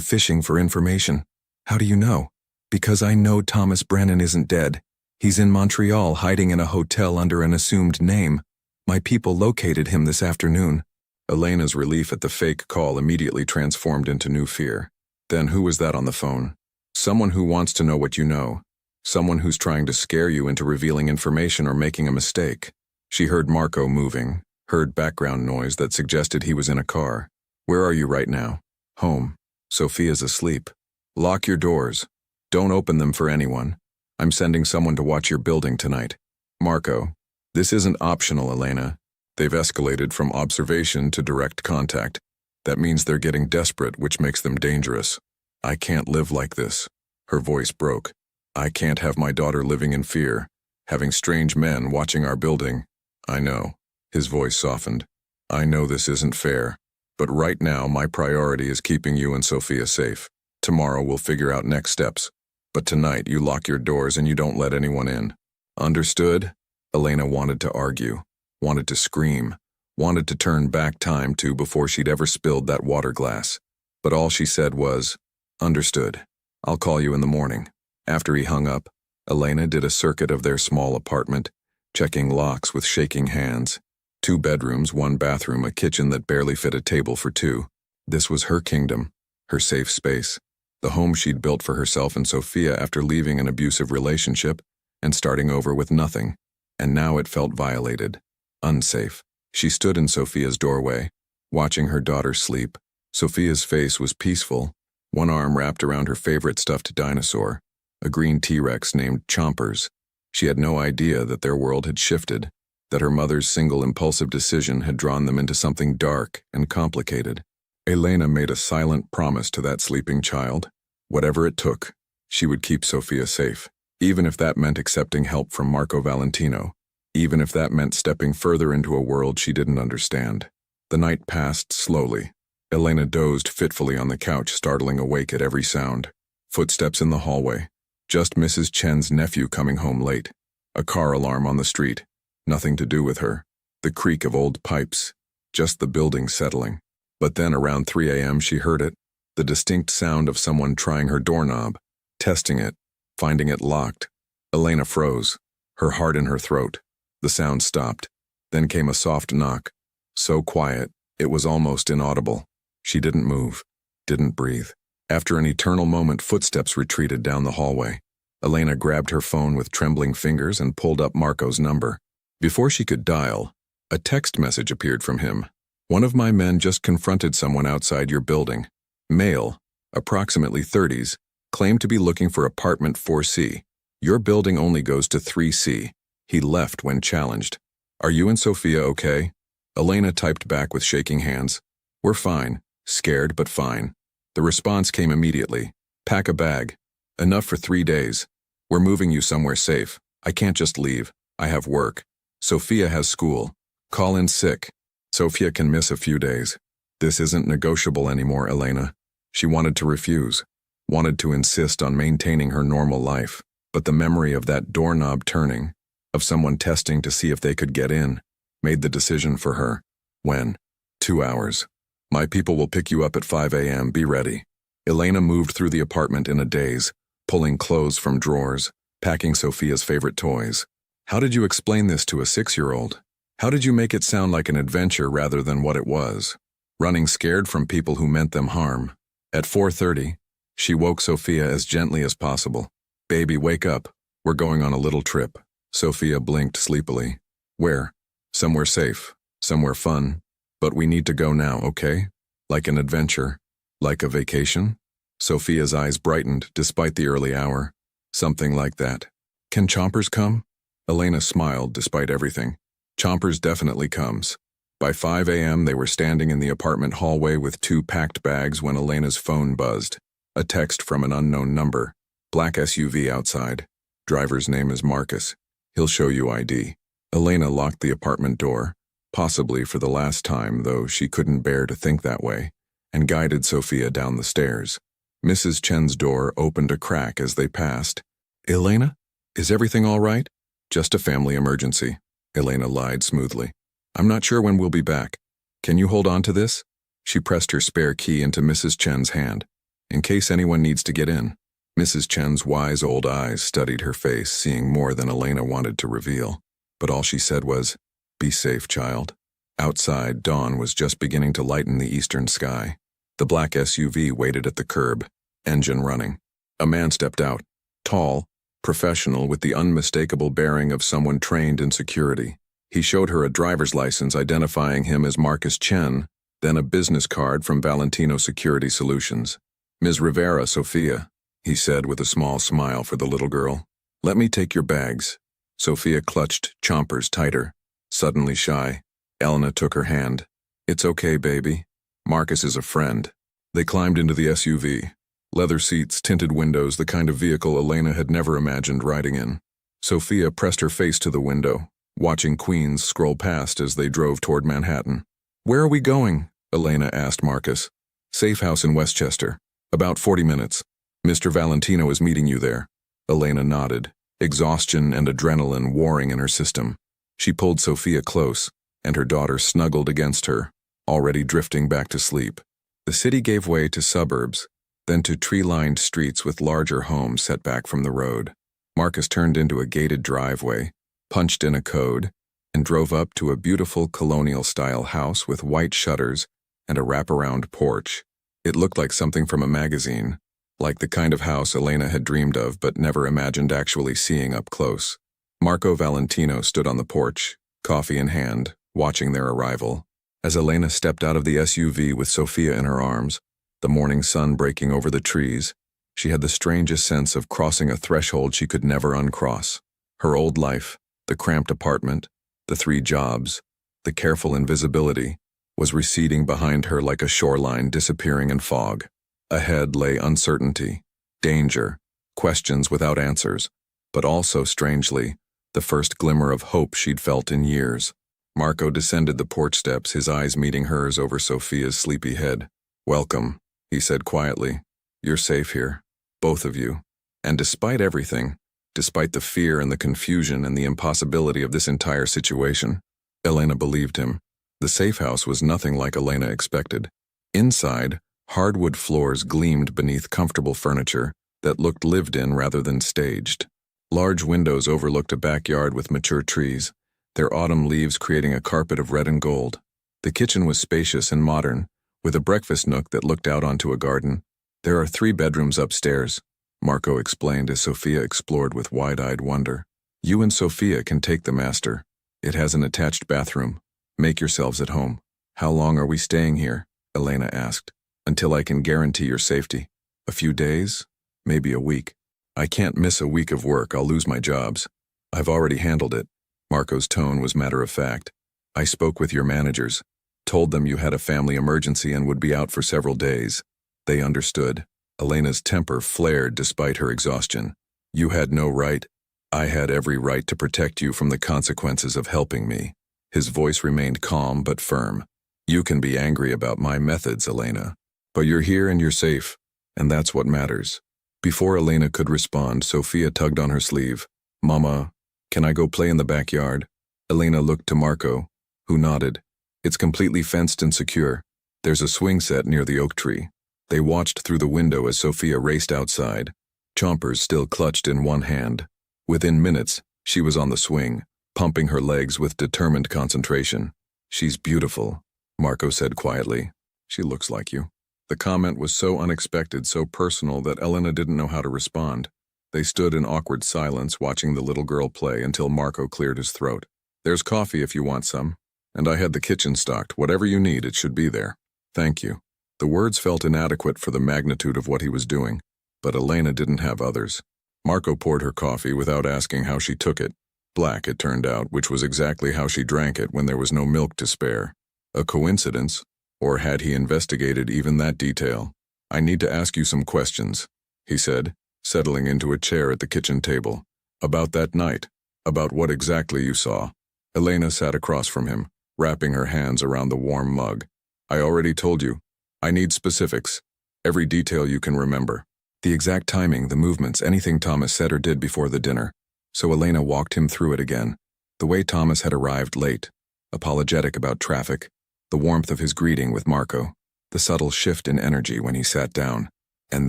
fishing for information. How do you know? Because I know Thomas Brennan isn't dead. He's in Montreal hiding in a hotel under an assumed name. My people located him this afternoon. Elena's relief at the fake call immediately transformed into new fear. Then who was that on the phone? Someone who wants to know what you know. Someone who's trying to scare you into revealing information or making a mistake. She heard Marco moving, heard background noise that suggested he was in a car. Where are you right now? Home. Sophia's asleep. Lock your doors. Don't open them for anyone. I'm sending someone to watch your building tonight. Marco. This isn't optional, Elena. They've escalated from observation to direct contact. That means they're getting desperate, which makes them dangerous. I can't live like this. Her voice broke. I can't have my daughter living in fear, having strange men watching our building. I know. His voice softened. I know this isn't fair, but right now my priority is keeping you and Sophia safe. Tomorrow we'll figure out next steps. But tonight you lock your doors and you don't let anyone in. Understood? Elena wanted to argue, wanted to scream, wanted to turn back time to before she'd ever spilled that water glass. But all she said was, understood. I'll call you in the morning. After he hung up, Elena did a circuit of their small apartment, checking locks with shaking hands. 2 bedrooms, 1 bathroom, a kitchen that barely fit a table for 2. This was her kingdom, her safe space, the home she'd built for herself and Sophia after leaving an abusive relationship and starting over with nothing. And now it felt violated, unsafe. She stood in Sophia's doorway, watching her daughter sleep. Sophia's face was peaceful, one arm wrapped around her favorite stuffed dinosaur, a green T-Rex named Chompers. She had no idea that their world had shifted, that her mother's single impulsive decision had drawn them into something dark and complicated. Elena made a silent promise to that sleeping child. Whatever it took, she would keep Sophia safe, even if that meant accepting help from Marco Valentino, even if that meant stepping further into a world she didn't understand. The night passed slowly. Elena dozed fitfully on the couch, startling awake at every sound. Footsteps in the hallway. Just Mrs. Chen's nephew coming home late. A car alarm on the street. Nothing to do with her. The creak of old pipes. Just the building settling. But then around 3 a.m. she heard it. The distinct sound of someone trying her doorknob, testing it, finding it locked. Elena froze, her heart in her throat. The sound stopped. Then came a soft knock. So quiet, it was almost inaudible. She didn't move, didn't breathe. After an eternal moment, footsteps retreated down the hallway. Elena grabbed her phone with trembling fingers and pulled up Marco's number. Before she could dial, a text message appeared from him. One of my men just confronted someone outside your building. Male, approximately 30s, claimed to be looking for apartment 4C. Your building only goes to 3C. He left when challenged. Are you and Sophia okay? Elena typed back with shaking hands. We're fine. Scared, but fine. The response came immediately. Pack a bag. Enough for 3 days. We're moving you somewhere safe. I can't just leave. I have work. Sophia has school. Call in sick. Sophia can miss a few days. This isn't negotiable anymore, Elena. She wanted to refuse, wanted to insist on maintaining her normal life. But the memory of that doorknob turning, of someone testing to see if they could get in, made the decision for her. When? 2 hours. My people will pick you up at 5 a.m. Be ready. Elena moved through the apartment in a daze, pulling clothes from drawers, packing Sophia's favorite toys. How did you explain this to a 6-year-old? How did you make it sound like an adventure rather than what it was? Running scared from people who meant them harm. At 4:30, she woke Sophia as gently as possible. Baby, wake up. We're going on a little trip. Sophia blinked sleepily. Where? Somewhere safe. Somewhere fun. But we need to go now, okay? Like an adventure. Like a vacation? Sophia's eyes brightened despite the early hour. Something like that. Can Chompers come? Elena smiled despite everything. Chompers definitely comes. By 5 a.m. they were standing in the apartment hallway with 2 packed bags when Elena's phone buzzed. A text from an unknown number. Black SUV outside. Driver's name is Marcus. He'll show you ID. Elena locked the apartment door, possibly for the last time, though she couldn't bear to think that way, and guided Sophia down the stairs. Mrs. Chen's door opened a crack as they passed. "Elena? Is everything all right?" "Just a family emergency," Elena lied smoothly. "I'm not sure when we'll be back. Can you hold on to this?" She pressed her spare key into Mrs. Chen's hand, in case anyone needs to get in. Mrs. Chen's wise old eyes studied her face, seeing more than Elena wanted to reveal. But all she said was, "Be safe, child." Outside, dawn was just beginning to lighten the eastern sky. The black SUV waited at the curb, engine running. A man stepped out, tall, professional, with the unmistakable bearing of someone trained in security. He showed her a driver's license identifying him as Marcus Chen, then a business card from Valentino Security Solutions. "Ms. Rivera, Sophia," he said with a small smile for the little girl. "Let me take your bags." Sophia clutched Chompers tighter. Suddenly shy, Elena took her hand. "It's okay, baby. Marcus is a friend." They climbed into the SUV. Leather seats, tinted windows, the kind of vehicle Elena had never imagined riding in. Sophia pressed her face to the window, watching Queens scroll past as they drove toward Manhattan. "Where are we going?" Elena asked Marcus. "Safe house in Westchester. About 40 minutes. Mr. Valentino is meeting you there." Elena nodded, exhaustion and adrenaline warring in her system. She pulled Sophia close, and her daughter snuggled against her, already drifting back to sleep. The city gave way to suburbs, then to tree-lined streets with larger homes set back from the road. Marcus turned into a gated driveway, punched in a code, and drove up to a beautiful colonial-style house with white shutters and a wraparound porch. It looked like something from a magazine, like the kind of house Elena had dreamed of but never imagined actually seeing up close. Marco Valentino stood on the porch, coffee in hand, watching their arrival. As Elena stepped out of the SUV with Sophia in her arms, the morning sun breaking over the trees, she had the strangest sense of crossing a threshold she could never uncross. Her old life, the cramped apartment, the 3 jobs, the careful invisibility, was receding behind her like a shoreline disappearing in fog. Ahead lay uncertainty, danger, questions without answers, but also, strangely, the first glimmer of hope she'd felt in years. Marco descended the porch steps, his eyes meeting hers over Sophia's sleepy head. "Welcome," he said quietly. "You're safe here, both of you. And despite everything, despite the fear and the confusion and the impossibility of this entire situation," Elena believed him. The safe house was nothing like Elena expected. Inside, hardwood floors gleamed beneath comfortable furniture that looked lived in rather than staged. Large windows overlooked a backyard with mature trees, their autumn leaves creating a carpet of red and gold. The kitchen was spacious and modern, with a breakfast nook that looked out onto a garden. "There are 3 bedrooms upstairs," Marco explained as Sophia explored with wide-eyed wonder. "You and Sophia can take the master. It has an attached bathroom. Make yourselves at home." "How long are we staying here?" Elena asked. "Until I can guarantee your safety. A few days, maybe a week." "I can't miss a week of work, I'll lose my jobs." "I've already handled it." Marco's tone was matter-of-fact. "I spoke with your managers, told them you had a family emergency and would be out for several days. They understood." Elena's temper flared despite her exhaustion. "You had no right. I had every right to protect you from the consequences of helping me." His voice remained calm but firm. "You can be angry about my methods, Elena. But you're here and you're safe, and that's what matters." Before Elena could respond, Sophia tugged on her sleeve. "Mama, can I go play in the backyard?" Elena looked to Marco, who nodded. "It's completely fenced and secure. There's a swing set near the oak tree." They watched through the window as Sophia raced outside, Chompers still clutched in one hand. Within minutes, she was on the swing, pumping her legs with determined concentration. "She's beautiful," Marco said quietly. "She looks like you." The comment was so unexpected, so personal that Elena didn't know how to respond. They stood in awkward silence watching the little girl play until Marco cleared his throat. "There's coffee if you want some. And I had the kitchen stocked. Whatever you need, it should be there." "Thank you." The words felt inadequate for the magnitude of what he was doing, but Elena didn't have others. Marco poured her coffee without asking how she took it. Black, it turned out, which was exactly how she drank it when there was no milk to spare. A coincidence? Or had he investigated even that detail? "I need to ask you some questions," he said, settling into a chair at the kitchen table. "About that night. About what exactly you saw." Elena sat across from him, wrapping her hands around the warm mug. "I already told you. I need specifics." Every detail you can remember. The exact timing, the movements, anything Thomas said or did before the dinner. So Elena walked him through it again. The way Thomas had arrived late, apologetic about traffic, the warmth of his greeting with Marco, the subtle shift in energy when he sat down, and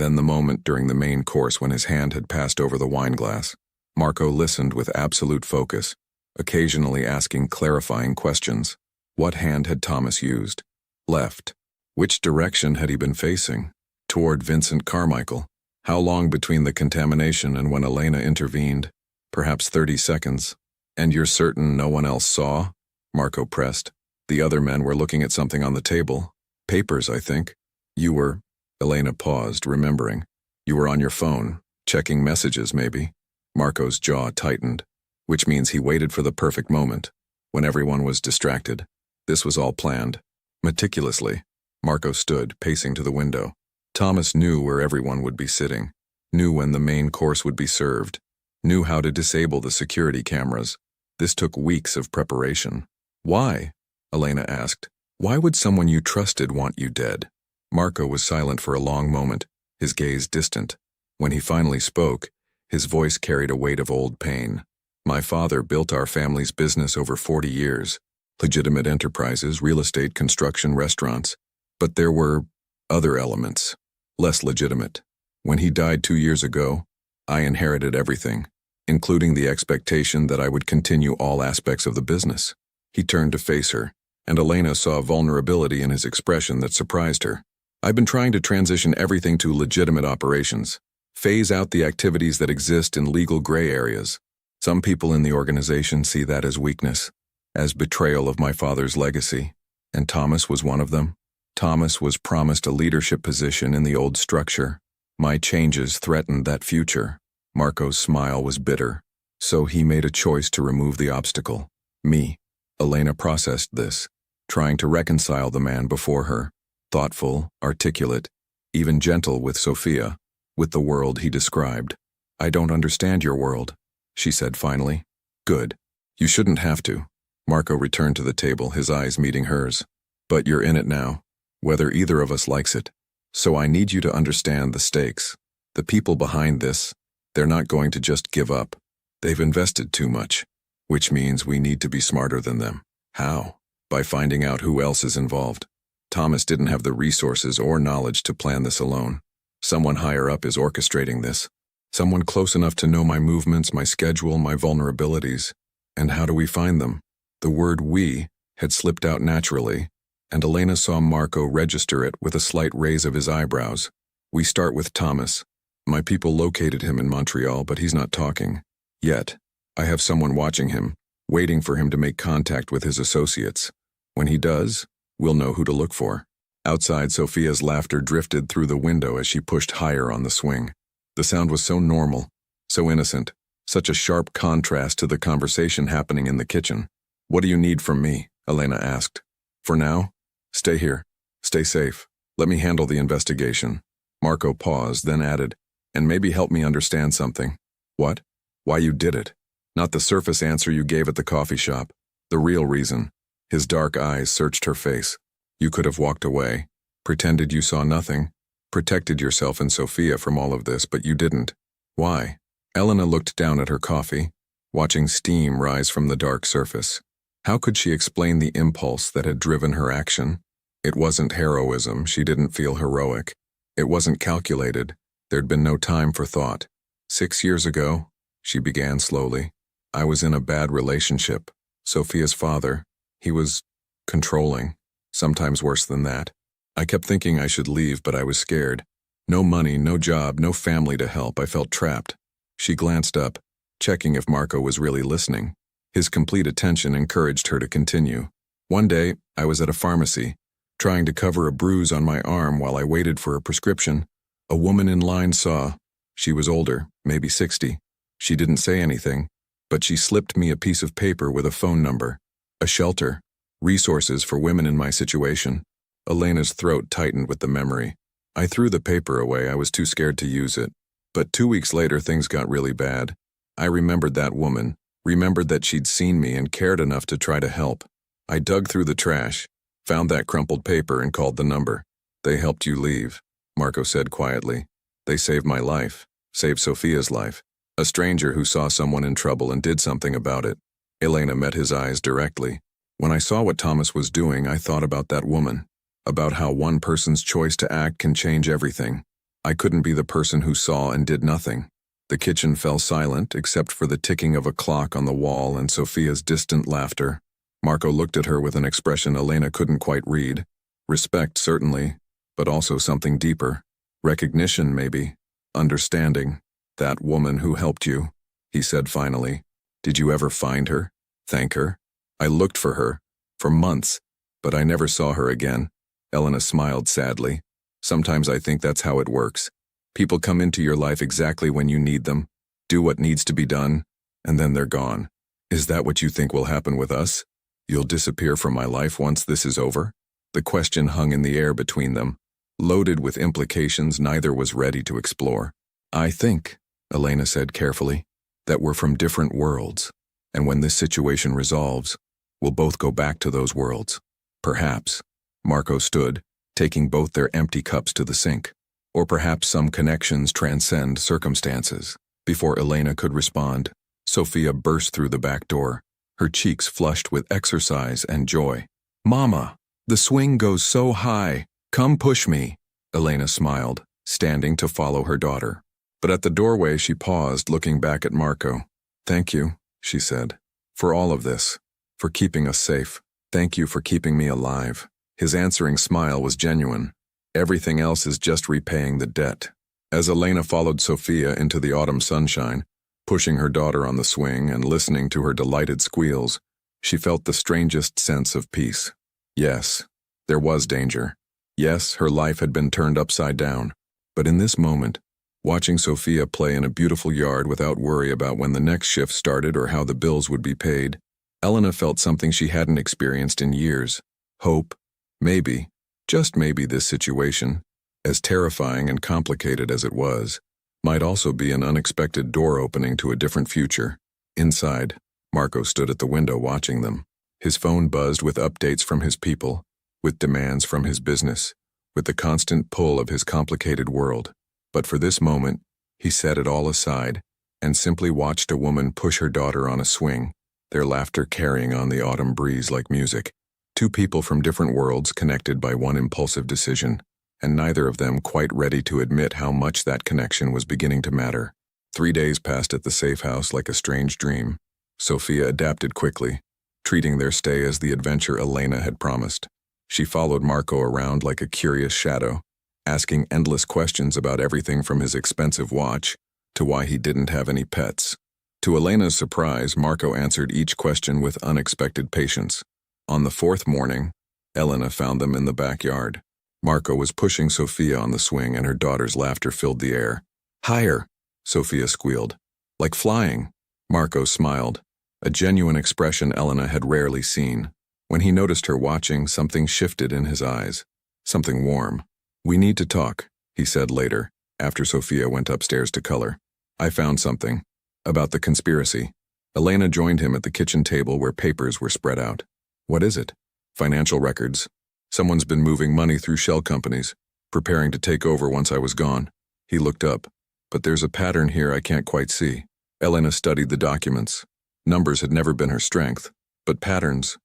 then the moment during the main course when his hand had passed over the wine glass. Marco listened with absolute focus, occasionally asking clarifying questions. What hand had Thomas used? Left. Which direction had he been facing? Toward Vincent Carmichael. How long between the contamination and when Elena intervened? Perhaps 30 seconds. And you're certain no one else saw? Marco pressed. The other men were looking at something on the table. Papers, I think. You were... Elena paused, remembering. You were on your phone, checking messages maybe. Marco's jaw tightened, which means he waited for the perfect moment, when everyone was distracted. This was all planned. Meticulously, Marco stood, pacing to the window. Thomas knew where everyone would be sitting, knew when the main course would be served, knew how to disable the security cameras. This took weeks of preparation. Why? Elena asked. Why would someone you trusted want you dead? Marco was silent for a long moment, his gaze distant. When he finally spoke, his voice carried a weight of old pain. My father built our family's business over 40 years. Legitimate enterprises, real estate, construction, restaurants. But there were other elements, less legitimate. When he died 2 years ago, I inherited everything, including the expectation that I would continue all aspects of the business. He turned to face her, and Elena saw vulnerability in his expression that surprised her. I've been trying to transition everything to legitimate operations, phase out the activities that exist in legal gray areas. Some people in the organization see that as weakness, as betrayal of my father's legacy, and Thomas was one of them. Thomas was promised a leadership position in the old structure. My changes threatened that future. Marco's smile was bitter, so he made a choice to remove the obstacle. Me. Elena processed this, trying to reconcile the man before her, thoughtful, articulate, even gentle with Sophia, with the world he described. I don't understand your world, she said finally. Good. You shouldn't have to. Marco returned to the table, his eyes meeting hers. But you're in it now, whether either of us likes it. So I need you to understand the stakes. The people behind this, they're not going to just give up. They've invested too much, which means we need to be smarter than them. How? By finding out who else is involved. Thomas didn't have the resources or knowledge to plan this alone. Someone higher up is orchestrating this. Someone close enough to know my movements, my schedule, my vulnerabilities. And how do we find them? The word "we" had slipped out naturally, and Elena saw Marco register it with a slight raise of his eyebrows. We start with Thomas. My people located him in Montreal, but he's not talking. Yet. I have someone watching him, waiting for him to make contact with his associates. When he does, we'll know who to look for. Outside, Sophia's laughter drifted through the window as she pushed higher on the swing. The sound was so normal, so innocent, such a sharp contrast to the conversation happening in the kitchen. What do you need from me? Elena asked. For now, stay here. Stay safe. Let me handle the investigation. Marco paused, then added, and maybe help me understand something. What? Why you did it. Not the surface answer you gave at the coffee shop. The real reason. His dark eyes searched her face. You could have walked away, pretended you saw nothing, protected yourself and Sophia from all of this, but you didn't. Why? Elena looked down at her coffee, watching steam rise from the dark surface. How could she explain the impulse that had driven her action? It wasn't heroism, she didn't feel heroic. It wasn't calculated, there'd been no time for thought. 6 years ago, she began slowly, I was in a bad relationship. Sophia's father, he was controlling, sometimes worse than that. I kept thinking I should leave, but I was scared. No money, no job, no family to help, I felt trapped. She glanced up, checking if Marco was really listening. His complete attention encouraged her to continue. One day, I was at a pharmacy, trying to cover a bruise on my arm while I waited for a prescription. A woman in line saw. She was older, maybe 60. She didn't say anything, but she slipped me a piece of paper with a phone number, a shelter, resources for women in my situation. Elena's throat tightened with the memory. I threw the paper away, I was too scared to use it. But 2 weeks later, things got really bad. I remembered that woman, remembered that she'd seen me and cared enough to try to help. I dug through the trash, found that crumpled paper and called the number. They helped you leave. Marco said quietly. They saved my life, saved Sophia's life. A stranger who saw someone in trouble and did something about it. Elena met his eyes directly. When I saw what Thomas was doing, I thought about that woman, about how one person's choice to act can change everything. I couldn't be the person who saw and did nothing. The kitchen fell silent, except for the ticking of a clock on the wall and Sophia's distant laughter. Marco looked at her with an expression Elena couldn't quite read. Respect, certainly, but also something deeper. Recognition, maybe. Understanding. That woman who helped you, he said finally. Did you ever find her? Thank her? I looked for her, for months, but I never saw her again. Elena smiled sadly. Sometimes I think that's how it works. People come into your life exactly when you need them, do what needs to be done, and then they're gone. Is that what you think will happen with us? You'll disappear from my life once this is over? The question hung in the air between them, loaded with implications neither was ready to explore. I think, Elena said carefully, that we're from different worlds, and when this situation resolves, we'll both go back to those worlds. Perhaps. Marco stood, taking both their empty cups to the sink. Or perhaps some connections transcend circumstances. Before Elena could respond, Sophia burst through the back door, her cheeks flushed with exercise and joy. Mama, the swing goes so high. Come push me. Elena smiled, standing to follow her daughter. But at the doorway she paused, looking back at Marco. Thank you, she said, for all of this, for keeping us safe. Thank you for keeping me alive. His answering smile was genuine. Everything else is just repaying the debt. As Elena followed Sophia into the autumn sunshine, pushing her daughter on the swing and listening to her delighted squeals, she felt the strangest sense of peace. Yes, there was danger. Yes, her life had been turned upside down. But in this moment, watching Sophia play in a beautiful yard without worry about when the next shift started or how the bills would be paid, Elena felt something she hadn't experienced in years. Hope. Maybe, just maybe this situation, as terrifying and complicated as it was, might also be an unexpected door opening to a different future. Inside, Marco stood at the window watching them. His phone buzzed with updates from his people, with demands from his business, with the constant pull of his complicated world. But for this moment, he set it all aside and simply watched a woman push her daughter on a swing, their laughter carrying on the autumn breeze like music. Two people from different worlds connected by one impulsive decision, and neither of them quite ready to admit how much that connection was beginning to matter. 3 days passed at the safe house like a strange dream. Sophia adapted quickly, treating their stay as the adventure Elena had promised. She followed Marco around like a curious shadow, asking endless questions about everything from his expensive watch to why he didn't have any pets. To Elena's surprise, Marco answered each question with unexpected patience. On the 4th morning, Elena found them in the backyard. Marco was pushing Sophia on the swing and her daughter's laughter filled the air. Higher, Sophia squealed. Like flying. Marco smiled, a genuine expression Elena had rarely seen. When he noticed her watching, something shifted in his eyes. Something warm. We need to talk, he said later, after Sophia went upstairs to color. I found something. About the conspiracy. Elena joined him at the kitchen table where papers were spread out. What is it? Financial records. Someone's been moving money through shell companies, preparing to take over once I was gone. He looked up. But there's a pattern here I can't quite see. Elena studied the documents. Numbers had never been her strength, but patterns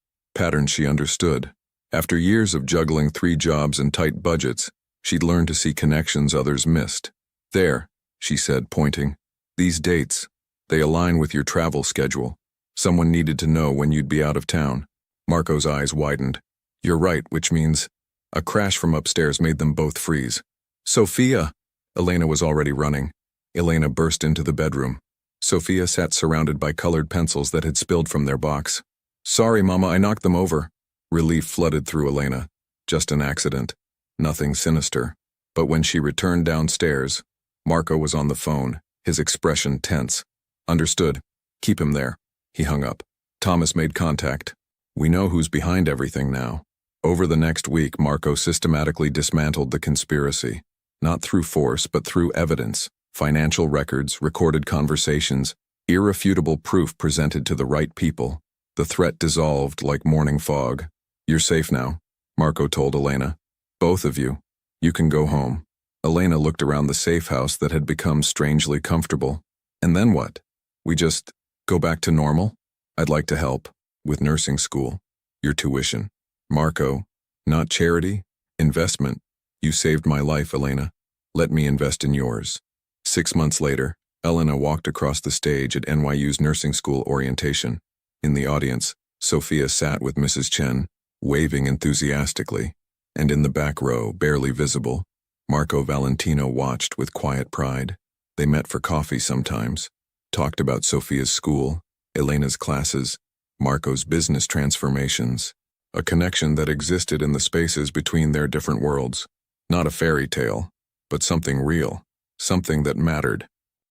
she understood. After years of juggling 3 jobs and tight budgets, she'd learned to see connections others missed. There, she said, pointing. These dates, they align with your travel schedule. Someone needed to know when you'd be out of town. Marco's eyes widened. You're right, which means a crash from upstairs made them both freeze. Sophia! Elena was already running. Elena burst into the bedroom. Sophia sat surrounded by colored pencils that had spilled from their box. Sorry, Mama, I knocked them over. Relief flooded through Elena. Just an accident. Nothing sinister. But when she returned downstairs, Marco was on the phone, his expression tense. Understood. Keep him there. He hung up. Thomas made contact. We know who's behind everything now. Over the next week, Marco systematically dismantled the conspiracy. Not through force, but through evidence. Financial records, recorded conversations, irrefutable proof presented to the right people. The threat dissolved like morning fog. You're safe now, Marco told Elena. Both of you. You can go home. Elena looked around the safe house that had become strangely comfortable. And then what? We just go back to normal? I'd like to help. With nursing school. Your tuition. Marco. Not charity. Investment. You saved my life, Elena. Let me invest in yours. 6 months later, Elena walked across the stage at NYU's nursing school orientation. In the audience, Sophia sat with Mrs. Chen, waving enthusiastically. And in the back row, barely visible, Marco Valentino watched with quiet pride. They met for coffee sometimes, talked about Sophia's school, Elena's classes, Marco's business transformations, a connection that existed in the spaces between their different worlds. Not a fairy tale, but something real, something that mattered.